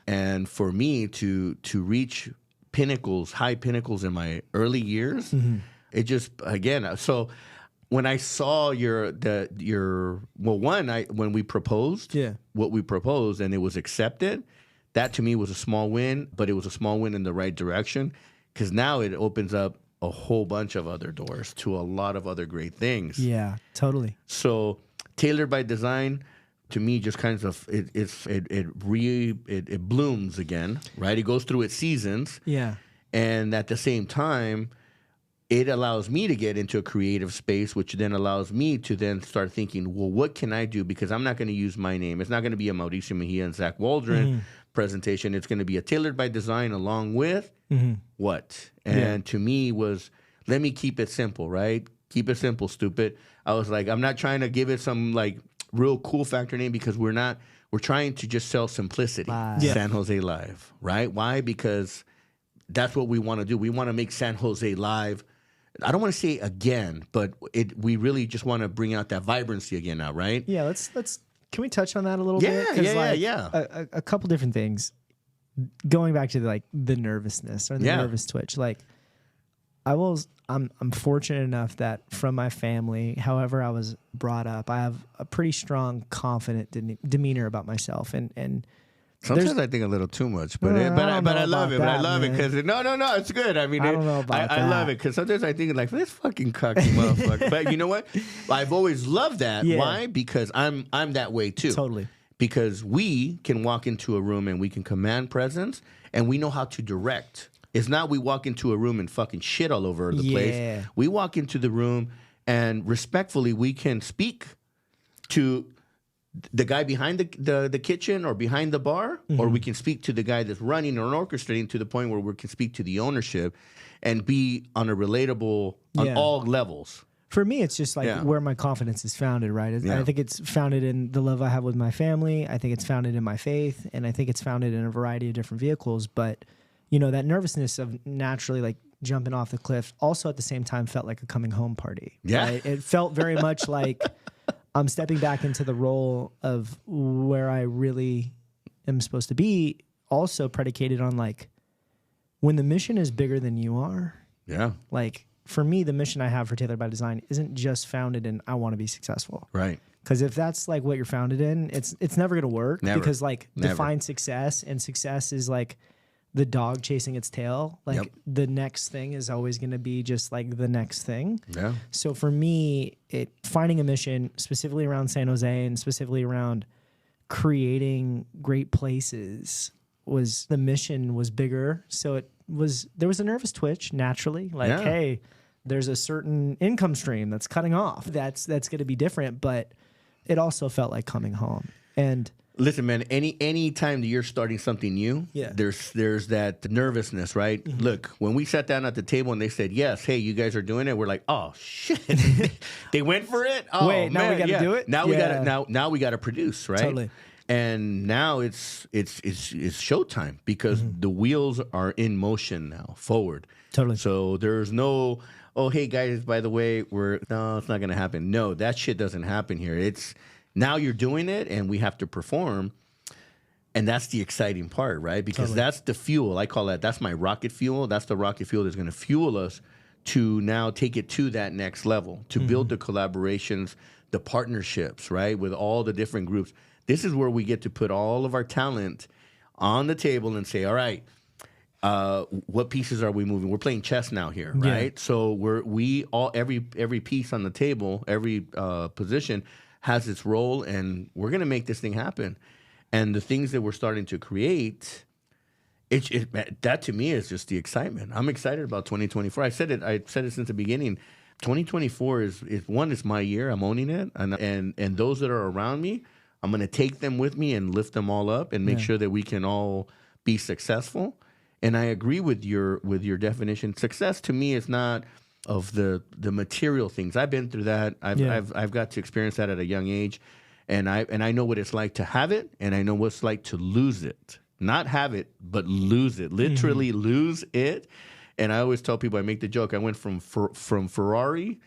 And for me to reach high pinnacles in my early years, it just so when I saw when we proposed, what we proposed and it was accepted, that to me was a small win, but it was a small win in the right direction because now it opens up a whole bunch of other doors to a lot of other great things. Yeah, totally. So tailored by design, to me, just kind of it blooms again, right? It goes through its seasons, and at the same time, it allows me to get into a creative space, which then allows me to then start thinking, well, what can I do? Because I'm not going to use my name. It's not going to be a Mauricio Mejia and Zach Waldren presentation. It's going to be a tailored by design along with what? And to me was, let me keep it simple, right? Keep it simple, stupid. I was like, I'm not trying to give it some real cool factor name because we're trying to just sell simplicity. San Jose Live, right? Why? Because that's what we want to do. We want to make San Jose Live. I don't want to say again, but we really just want to bring out that vibrancy again now, right? Yeah, let's can we touch on that a little bit? Yeah. A couple different things. Going back to the nervousness or the nervous twitch, I'm fortunate enough that from my family, however I was brought up, I have a pretty strong, confident demeanor about myself, and sometimes I think a little too much, but I love it. But I love it because no, it's good. I mean, I don't know about that. I love it because sometimes I think this fucking cocky motherfucker. But you know what? I've always loved that. Yeah. Why? Because I'm that way too. Totally. Because we can walk into a room and we can command presence, and we know how to direct. It's not we walk into a room and fucking shit all over the place. We walk into the room and respectfully we can speak to the guy behind the kitchen or behind the bar, or we can speak to the guy that's running or orchestrating to the point where we can speak to the ownership and be on a relatable on all levels. For me, it's just like where my confidence is founded, right? I think it's founded in the love I have with my family. I think it's founded in my faith, and I think it's founded in a variety of different vehicles. But, you know, that nervousness of naturally like jumping off the cliff also at the same time felt like a coming home party. Yeah. Right? It felt very much like I'm stepping back into the role of where I really am supposed to be, also predicated on like when the mission is bigger than you are. Yeah. Like, for me, the mission I have for Tailored by Design isn't just founded in I want to be successful. Right. Because if that's like what you're founded in, it's never going to work. Never. Because like Never. define success, and success is like the dog chasing its tail. Like the next thing is always going to be just like the next thing. Yeah. So for me, finding a mission specifically around San Jose and specifically around creating great places was the mission was bigger. So there was a nervous twitch naturally. Like, hey, there's a certain income stream that's cutting off. That's going to be different, but it also felt like coming home. And listen, man, any time that you're starting something new, there's that nervousness, right? Mm-hmm. Look, when we sat down at the table and they said, yes, hey, you guys are doing it, we're like, oh shit. They went for it? Oh, wait, now we gotta do it? Now we gotta produce, right? Totally. And now it's showtime because the wheels are in motion now, forward. Totally. So there's no, oh, hey guys, by the way, no, it's not gonna happen. No, that shit doesn't happen here. It's now you're doing it and we have to perform. And that's the exciting part, right? Because that's the fuel. I call that's my rocket fuel. That's the rocket fuel that's gonna fuel us to now take it to that next level, to build the collaborations, the partnerships, right? With all the different groups. This is where we get to put all of our talent on the table and say, all right, what pieces are we moving? We're playing chess now here, right? Yeah. So every piece on the table, every position has its role, and we're going to make this thing happen. And the things that we're starting to create, that to me is just the excitement. I'm excited about 2024. I said it since the beginning. 2024 is my year. I'm owning it, and those that are around me, I'm going to take them with me and lift them all up and make sure that we can all be successful. And I agree with your definition. Success to me is not of the material things. I've been through that. I've got to experience that at a young age, and I know what it's like to have it, and I know what it's like to lose it. Not have it, but lose it. Literally lose it. And I always tell people, I make the joke. I went from Ferrari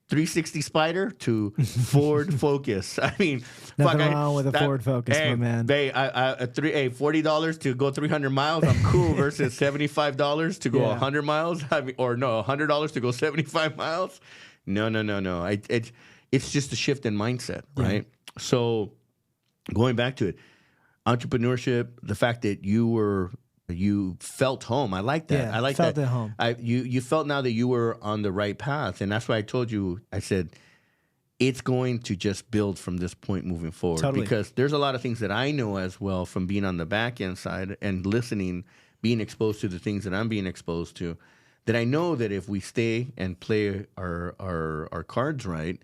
360 Spider to Ford Focus. I mean, nothing wrong with a Ford Focus, my man. $40 to go 300 miles, I'm cool. Versus $75 to go 100 miles. $100 to go 75 miles. No. It's just a shift in mindset, right? So going back to it, entrepreneurship, the fact that you felt home. I like that. I like felt that. At home. You felt now that you were on the right path, and that's why I told you. I said it's going to just build from this point moving forward. Totally. Because there's a lot of things that I know as well from being on the back end side and listening, being exposed to the things that I'm being exposed to. That I know that if we stay and play our cards right,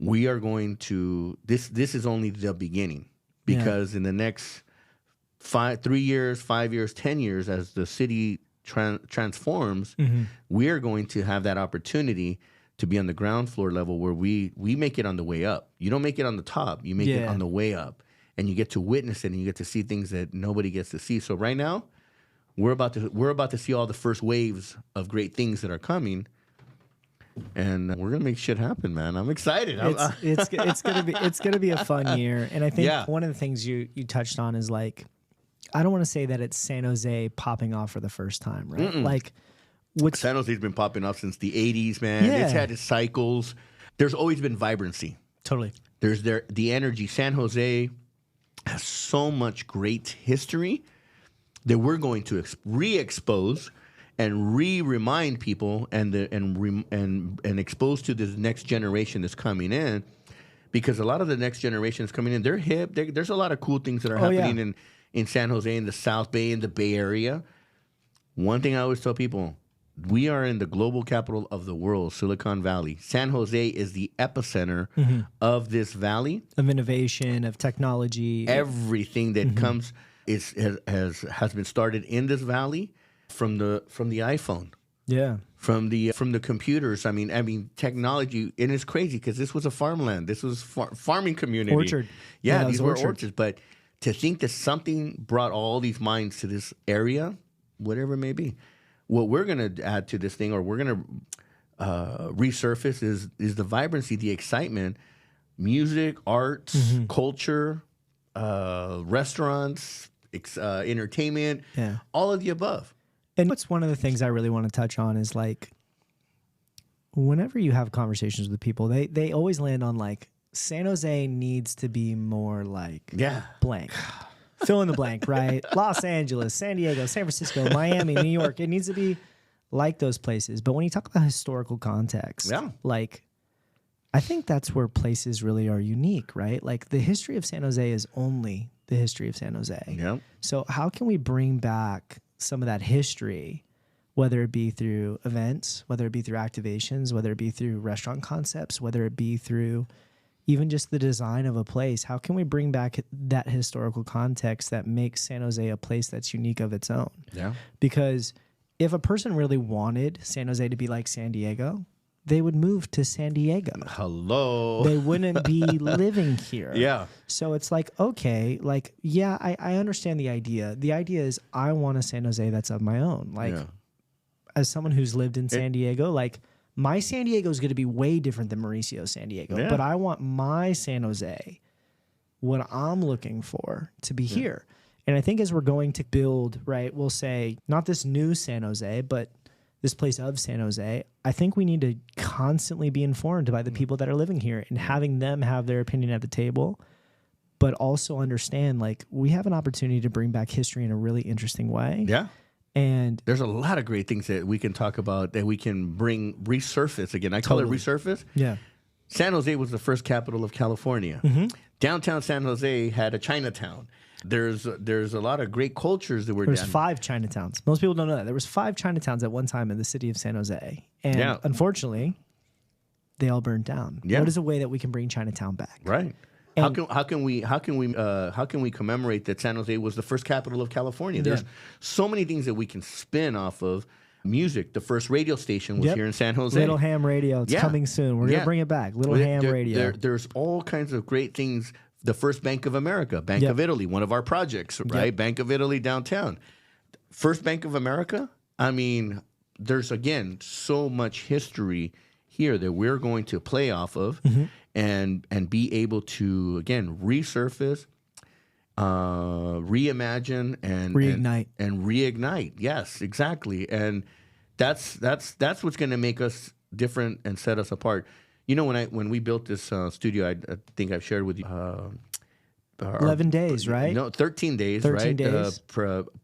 we are going to. This is only the beginning, because in the next 3 years, 5 years, 10 years, as the city transforms, we are going to have that opportunity to be on the ground floor level where we make it on the way up. You don't make it on the top. You make it on the way up. And you get to witness it, and you get to see things that nobody gets to see. So right now, we're about to see all the first waves of great things that are coming. And we're gonna make shit happen, man. I'm excited. It's gonna be a fun year. And I think one of the things you touched on is like, I don't want to say that it's San Jose popping off for the first time, right? Like, San Jose's been popping off since the 80s, man. Yeah. It's had its cycles. There's always been vibrancy. Totally. There's the energy. San Jose has so much great history that we're going to re-expose and remind people and expose to this next generation that's coming in, because a lot of the next generation is coming in. They're hip. There's a lot of cool things that are happening in San Jose, in the South Bay, in the Bay Area. One thing I always tell people, we are in the global capital of the world, Silicon Valley. San Jose is the epicenter of this valley. Of innovation, of technology. Everything that has been started in this valley, from the iPhone, Yeah. From the computers. I mean, technology, and it's crazy because this was a farmland. This was farming community. Orchard. Yeah, it these was were orchards. But to think that something brought all these minds to this area, whatever it may be, what we're going to add to this thing, or we're going to resurface, is the vibrancy, the excitement, music, arts, culture, restaurants, entertainment, all of the above. And what's one of the things I really want to touch on is like, whenever you have conversations with people, they always land on like, San Jose needs to be more like blank. Fill in the blank, right? Los Angeles, San Diego, San Francisco, Miami, New York. It needs to be like those places. But when you talk about historical context, like, I think that's where places really are unique, right? Like the history of San Jose is only the history of San Jose. Yep. So how can we bring back some of that history, whether it be through events, whether it be through activations, whether it be through restaurant concepts, whether it be through even just the design of a place? How can we bring back that historical context that makes San Jose a place that's unique of its own? Yeah. Because if a person really wanted San Jose to be like San Diego, they would move to San Diego. Hello. They wouldn't be living here. Yeah. So it's like, okay, like, yeah, I understand the idea. The idea is I want a San Jose that's of my own. Like, as someone who's lived in San Diego, like, my San Diego is going to be way different than Mauricio's San Diego. But I want my San Jose, what I'm looking for, to be here. And I think as we're going to build, right, we'll say, not this new San Jose, but this place of San Jose, I think we need to constantly be informed by the people that are living here and having them have their opinion at the table, but also understand, like, we have an opportunity to bring back history in a really interesting way. Yeah. And there's a lot of great things that we can talk about that we can resurface again. I call it resurface. Yeah. San Jose was the first capital of California. Downtown San Jose had a Chinatown. There's a lot of great cultures that were There's 5 Chinatowns. Most people don't know that. There was 5 Chinatowns at one time in the city of San Jose. And unfortunately, they all burned down. Yeah. What is a way that we can bring Chinatown back? Right. How can we commemorate that San Jose was the first capital of California? There's so many things that we can spin off of. Music, the first radio station was here in San Jose. Little Ham Radio. It's coming soon. We're going to bring it back. Little Ham Radio. There's all kinds of great things. The first Bank of America, Bank of Italy, one of our projects, right? Bank of Italy downtown. First Bank of America. I mean, there's, again, so much history here that we're going to play off of and be able to, again, resurface, reimagine, and reignite. Yes, exactly. And that's what's going to make us different and set us apart. You know, when we built this studio, I think I've shared with you. 11 days, right? No, 13 days, 13 right? days.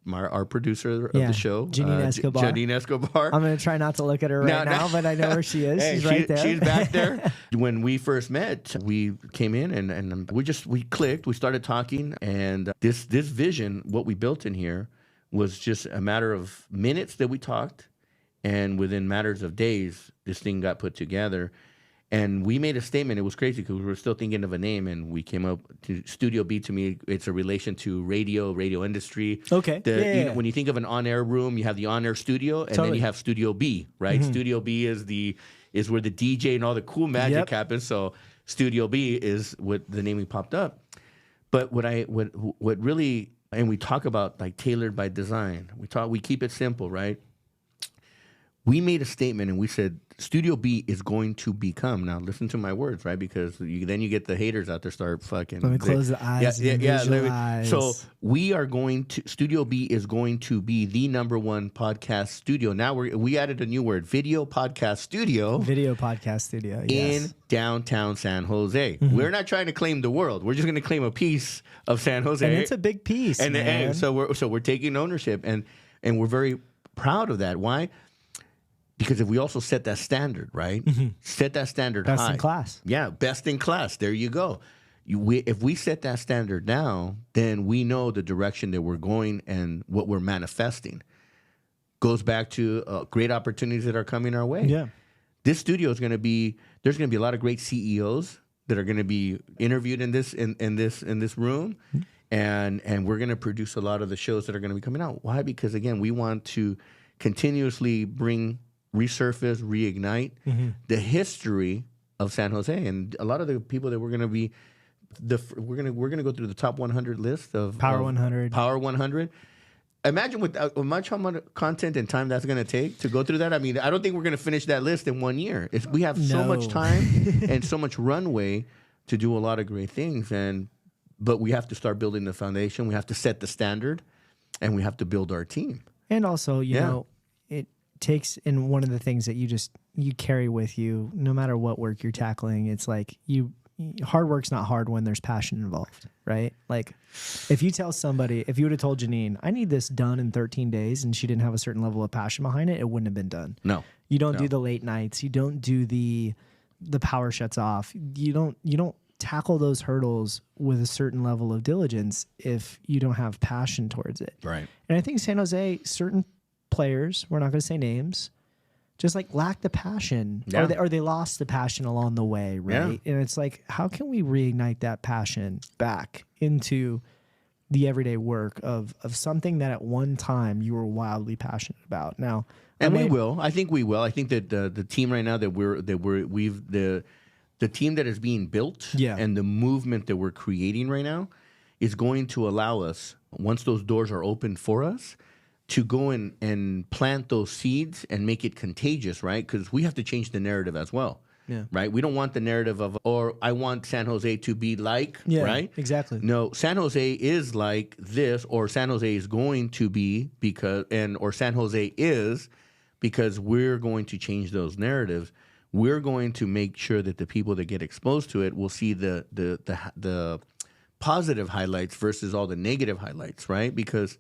Our producer of the show, Janine Escobar. I'm going to try not to look at her now, but I know where she is. Hey, she's right there. She's back there. When we first met, we came in and we clicked. We started talking, and this vision, what we built in here, was just a matter of minutes that we talked, and within matters of days, this thing got put together. And we made a statement. It was crazy because we were still thinking of a name, and we came up to Studio B. To me, it's a relation to radio industry. Okay. You know, when you think of an on-air room, you have the on-air studio, and then you have Studio B, right? Studio B is where the DJ and all the cool magic happens. So Studio B is what the naming popped up. But what really, and we talk about like tailored by design. We keep it simple, right? We made a statement and we said, Studio B is going to become, now listen to my words, right? Because then you get the haters out there start fucking. Let me close the eyes. Visualize. So Studio B is going to be the #1 podcast studio. Now we added a new word, video podcast studio. Video podcast studio, yes. In downtown San Jose. We're not trying to claim the world. We're just going to claim a piece of San Jose. And it's a big piece, and so we're taking ownership, and we're very proud of that. Why? Because if we also set that standard, right? Set that standard high. Best in class. Yeah, best in class. There you go. If we set that standard now, then we know the direction that we're going and what we're manifesting. Goes back to great opportunities that are coming our way. Yeah. This studio is going to be, there's going to be a lot of great CEOs that are going to be interviewed in this room. And we're going to produce a lot of the shows that are going to be coming out. Why? Because, again, we want to continuously bring resurface, reignite the history of San Jose. And a lot of the people that we're going to be, we're gonna go through the top 100 list of Power 100. Power 100. Imagine with how much content and time that's going to take to go through that. I mean, I don't think we're going to finish that list in 1 year. We have so much time and so much runway to do a lot of great things. But we have to start building the foundation. We have to set the standard, and we have to build our team. And also, you know, it takes, and one of the things that you carry with you, no matter what work you're tackling, it's like hard work's not hard when there's passion involved, right? Like if you tell somebody, if you would have told Janine, I need this done in 13 days, and she didn't have a certain level of passion behind it, it wouldn't have been done. No. You don't do the late nights. You don't do the power shuts off. You don't tackle those hurdles with a certain level of diligence if you don't have passion towards it. Right. And I think San Jose, certain players, we're not going to say names, just like lack the passion, or they lost the passion along the way, right? And it's like, how can we reignite that passion back into the everyday work of something that at one time you were wildly passionate about? Now, and we will. I think we will. I think that the team right now the team that is being built and the movement that we're creating right now is going to allow us, once those doors are open for us, to go in and plant those seeds and make it contagious, right? Because we have to change the narrative as well, right? We don't want the narrative of, or I want San Jose to be like, right? Exactly. No, San Jose is like this, or San Jose is going to be or San Jose is, because we're going to change those narratives. We're going to make sure that the people that get exposed to it will see the positive highlights versus all the negative highlights, right? Because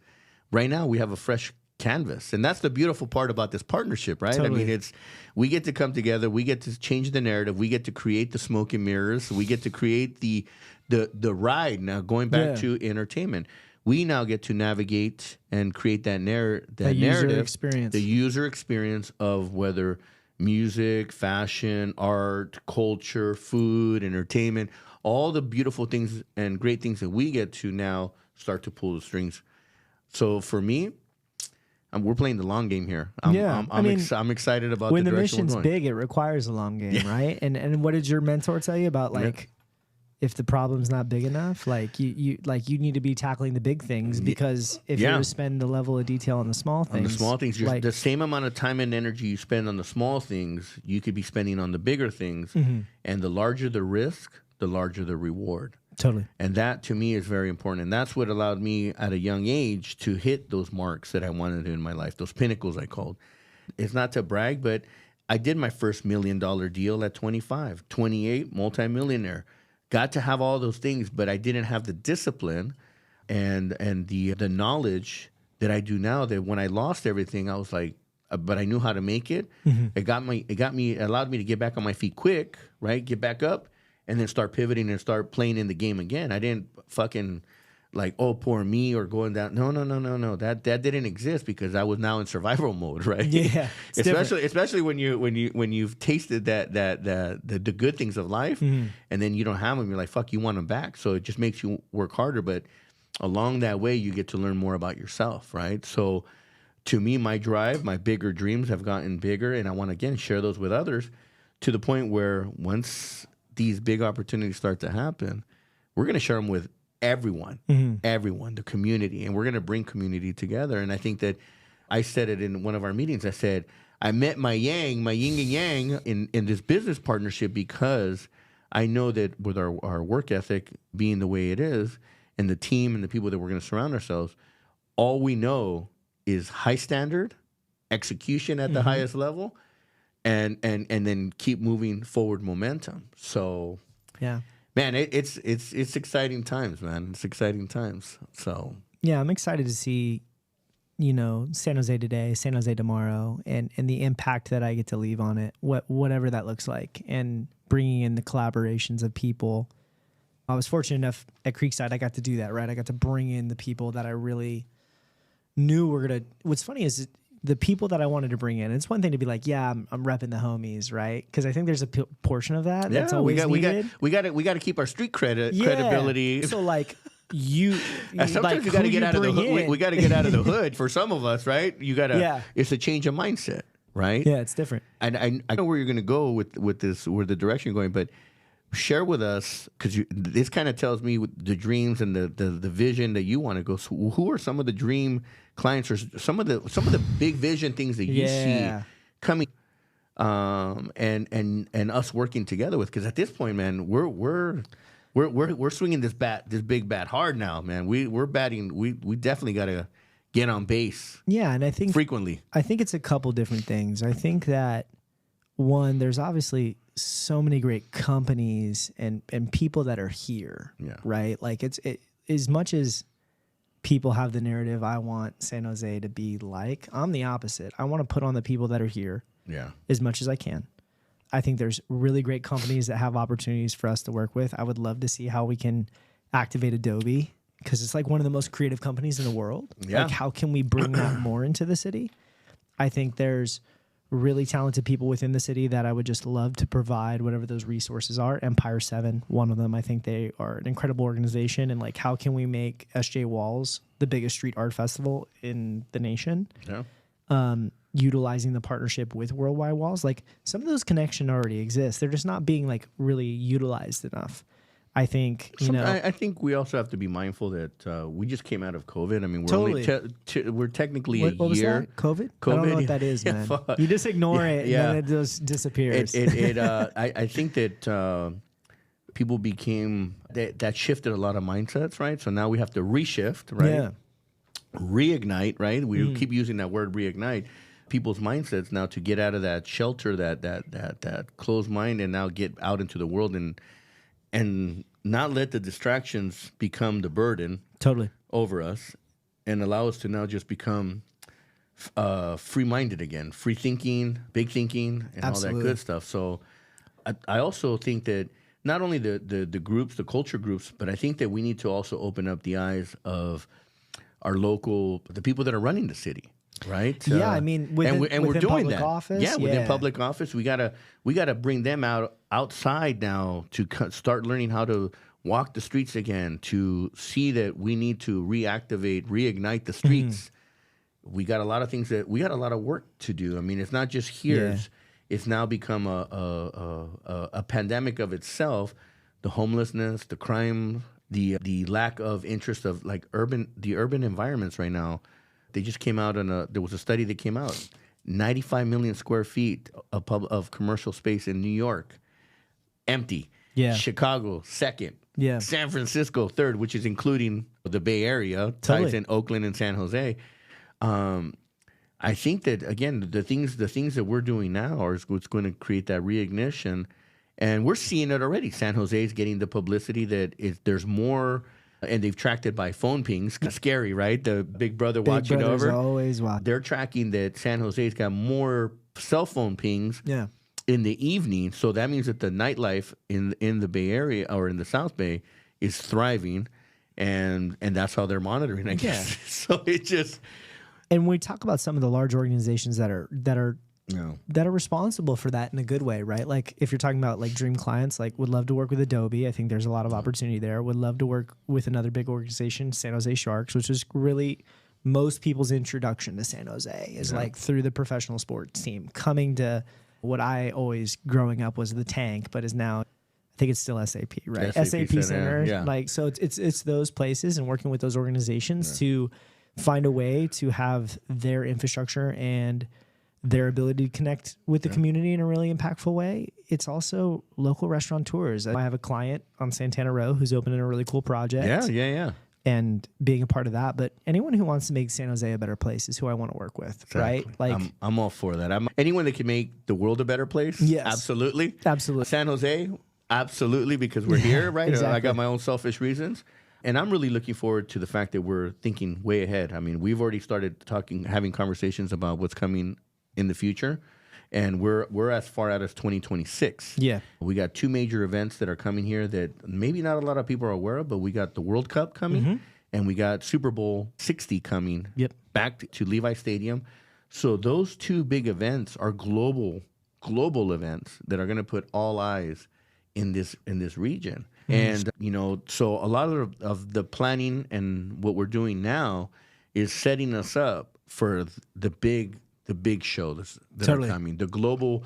right now we have a fresh canvas, and that's the beautiful part about this partnership, right? Totally. I mean, we get to come together, we get to change the narrative, we get to create the smoke and mirrors, we get to create the ride. Now going back to entertainment, we now get to navigate and create that narrative, the user experience of whether music, fashion, art, culture, food, entertainment, all the beautiful things and great things that we get to now start to pull the strings. So for me, we're playing the long game here. I'm excited about when the the direction mission's we're going. big, it requires a long game, right? And what did your mentor tell you about if the problem's not big enough, you need to be tackling the big things, because if you were to spend the level of detail on the small things, the same amount of time and energy you spend on the small things, you could be spending on the bigger things, and the larger the risk, the larger the reward. Totally. And that to me is very important. And that's what allowed me at a young age to hit those marks that I wanted in my life, those pinnacles I called. It's not to brag, but I did my first $1 million deal at 25, 28, multimillionaire. Got to have all those things, but I didn't have the discipline and the knowledge that I do now, that when I lost everything, I was like, but I knew how to make it. It allowed me to get back on my feet quick, right? Get back up. And then start pivoting and start playing in the game again. I didn't fucking like, oh, poor me, or going down. No. That didn't exist, because I was now in survival mode, right? Yeah. Especially when you've tasted the good things of life, and then you don't have them. You're like, fuck, you want them back. So it just makes you work harder. But along that way, you get to learn more about yourself, right? So to me, my drive, my bigger dreams have gotten bigger, and I want to again share those with others, to the point where once these big opportunities start to happen, we're going to share them with everyone, the community, and we're going to bring community together. And I think that I said it in one of our meetings. I said, I met my yin and yang in this business partnership, because I know that with our work ethic being the way it is, and the team and the people that we're going to surround ourselves, all we know is high standard, execution at the highest level, and then keep moving forward momentum. So man, it's exciting times, man. It's exciting times. So yeah, I'm excited to see, San Jose today, San Jose tomorrow, and the impact that I get to leave on it, whatever that looks like, and bringing in the collaborations of people. I was fortunate enough at Creekside, I got to do that, right? I got to bring in the people that I really knew were gonna. What's funny is the people that I wanted to bring in. It's one thing to be like, yeah, I'm repping the homies, right? Because I think there's a portion of that that's always needed. We got to keep our street credibility. So like you, sometimes you got to get out of the hood. We got to get out of the hood for some of us, right? You got to. It's a change of mindset. right? Yeah, it's different. And I know where you're going to go with this, where the direction you're going, but share with us, because this kind of tells me the dreams and the vision that you want to go. So who are some of the dream clients, or some of the big vision things that you see coming, and us working together with? Because at this point, man, we're swinging this big bat hard now, man. We're batting. We definitely got to get on base. Yeah, and I think frequently. I think it's a couple different things. I think that one, there's obviously so many great companies and people that are here, right? Like it as much as people have the narrative, I want San Jose to be like, I'm the opposite. I want to put on the people that are here as much as I can. I think there's really great companies that have opportunities for us to work with. I would love to see how we can activate Adobe, because it's like one of the most creative companies in the world. Like, how can we bring that more into the city? I think there's really talented people within the city that I would just love to provide whatever those resources are. Empire 7, one of them. I think they are an incredible organization. And like, how can we make SJ Walls the biggest street art festival in the nation? Utilizing the partnership with Worldwide Walls. Like, some of those connections already exist. They're just not being like really utilized enough. I think, I think we also have to be mindful that we just came out of COVID. I mean, we're technically what was year. That? COVID? I don't know what that is, man. You just ignore it and then it just disappears. I think that people became, that shifted a lot of mindsets, right? So now we have to reshift, right? Yeah. Reignite, right? We keep using that word, reignite. People's mindsets now to get out of that shelter, that closed mind, and now get out into the world and not let the distractions become the burden over us, and allow us to now just become free-minded again, free thinking, big thinking, and all that good stuff. So I also think that not only the groups, the culture groups, but I think that we need to also open up the eyes of our local, the people that are running the city. Right. Yeah, I mean, within we're doing public that. Office, within public office, we gotta bring them outside now to start learning how to walk the streets again. To see that we need to reignite the streets. We got a lot of things we got a lot of work to do. I mean, it's not just here. It's now become a pandemic of itself. The homelessness, the crime, the lack of interest of like urban environments right now. They just came out there was a study that came out, 95 million square feet of commercial space in New York, empty. Yeah. Chicago, second. Yeah. San Francisco, third, which is including the Bay Area, ties in Oakland and San Jose. I think that, again, the things that we're doing now are what's going to create that reignition. And we're seeing it already. San Jose is getting the publicity that there's more. And they've tracked it by phone pings. Scary, right? The big brother watching over. Always watching. They're tracking that San Jose's got more cell phone pings in the evening. So that means that the nightlife in the Bay Area or in the South Bay is thriving, and that's how they're monitoring, I guess. So it just. And we talk about some of the large organizations that are responsible for that in a good way, right? Like, if you're talking about like dream clients, like, would love to work with Adobe. I think there's a lot of opportunity there. Would love to work with another big organization, San Jose Sharks, which is really most people's introduction to San Jose is like through the professional sports team, coming to what I always growing up was the Tank, but is now, I think it's still SAP, right? SAP Center. Yeah. Like, so it's those places and working with those organizations to find a way to have their infrastructure and their ability to connect with the community in a really impactful way. It's also local restaurateurs. I have a client on Santana Row who's opening a really cool project. Yeah. And being a part of that. But anyone who wants to make San Jose a better place is who I want to work with, right? Like, I'm all for that. Anyone that can make the world a better place. Yes. Absolutely. Absolutely. San Jose, absolutely, because we're here, right? Exactly. I got my own selfish reasons. And I'm really looking forward to the fact that we're thinking way ahead. I mean, we've already started having conversations about what's coming in the future, and we're as far out as 2026. Yeah, we got two major events that are coming here that maybe not a lot of people are aware of, but we got the World Cup coming, and we got Super Bowl 60 coming back to Levi Stadium. So those two big events are global events that are going to put all eyes in this region. And so a lot of the planning and what we're doing now is setting us up for the big the big shows that Totally. are coming. The global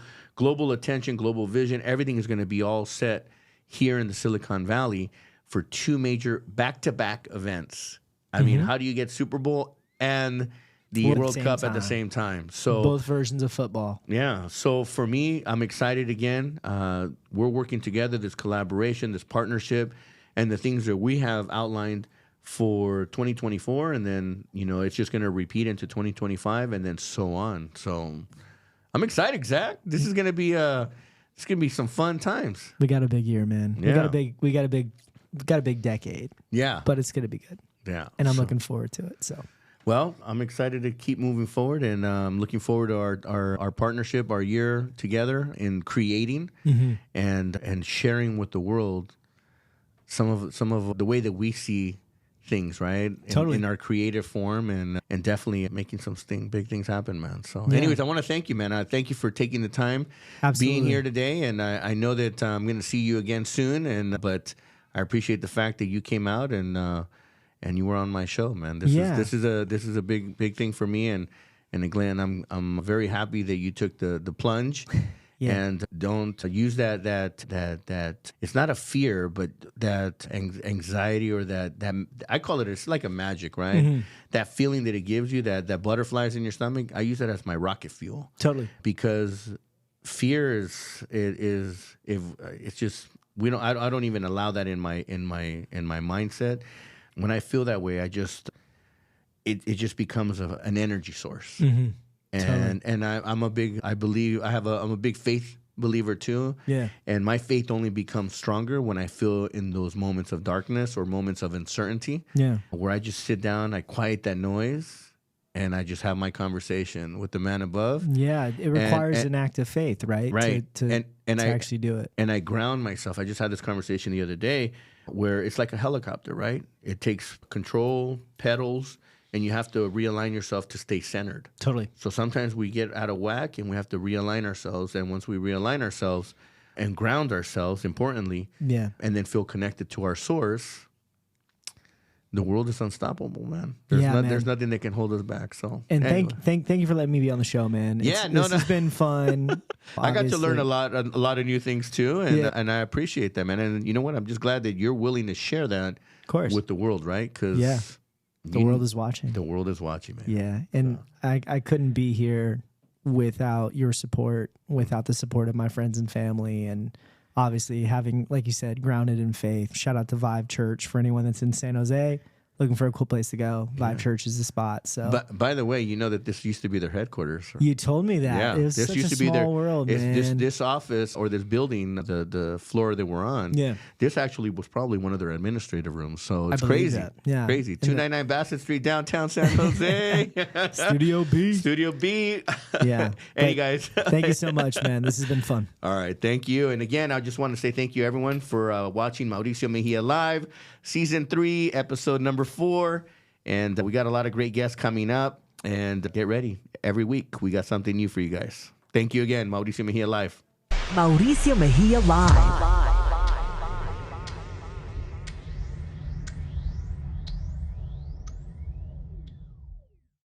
attention, global vision, everything is going to be all set here in the Silicon Valley for 2 major back-to-back events. I mean, how do you get Super Bowl and the World Cup at the same time? So both versions of football. yeah. So for me, I'm excited again. We're working together, this collaboration, this partnership, and the things that we have outlined for 2024. And then, it's just going to repeat into 2025 and then so on. So I'm excited, Zach. This is going to be it's going to be some fun times. We got a big year, man. Yeah. We got a big decade. Yeah. But it's going to be good. Yeah. And I'm looking forward to it. So. Well, I'm excited to keep moving forward, and looking forward to our partnership, our year together in creating and sharing with the world some of the way that we see things, right? Totally. In our creative form, and definitely making some big things happen, man. So, anyways, I want to thank you, man. I thank you for taking the time, being here today, and I know that I'm going to see you again soon, but I appreciate the fact that you came out and you were on my show, man. This is a big thing for me, and Glenn, I'm very happy that you took the plunge. Yeah. And don't use that it's not a fear, but that anxiety or that I call it's like a magic, right? That feeling that it gives you, that butterflies in your stomach. I use that as my rocket fuel. Totally. Because fear it's just I don't even allow that in my mindset. When I feel that way, it just becomes an energy source. And I'm a big faith believer too. Yeah. And my faith only becomes stronger when I feel in those moments of darkness or moments of uncertainty. Yeah. Where I just sit down, I quiet that noise, and I just have my conversation with the man above. Yeah. It requires an act of faith, right? Right. To actually do it. And I ground myself. I just had this conversation the other day where it's like a helicopter, right? It takes control, pedals, and you have to realign yourself to stay centered. Totally. So sometimes we get out of whack and we have to realign ourselves. And once we realign ourselves and ground ourselves, importantly, and then feel connected to our source, the world is unstoppable, man. There's nothing that can hold us back. So, and anyway. thank you for letting me be on the show, man. This has been fun. I got to learn a lot of new things too, and I appreciate that, man. And you know what? I'm just glad that you're willing to share that, of course, with the world, right? Because the world is watching. The world is watching, man. Yeah, and I couldn't be here without your support, without the support of my friends and family, and obviously having, like you said, grounded in faith. Shout out to Vibe Church for anyone that's in San Jose. Looking for a cool place to go. Vibe Church is the spot. So, but by the way, you know that this used to be their headquarters. You told me that. Yeah, it was this such used a to be small world, man. This office or this building, the floor that we're on. Yeah, this actually was probably one of their administrative rooms. So it's crazy. That. Yeah, crazy. 299 Bassett Street, downtown San Jose. Studio B. Studio B. Yeah. Hey guys, thank you so much, man. This has been fun. All right, thank you. And again, I just want to say thank you, everyone, for watching Mauricio Mejia Live, Season 3, Episode number 4, and we got a lot of great guests coming up, and get ready. Every week we got something new for you guys. Thank you again. Mauricio Mejia Live. Mauricio Mejia Live.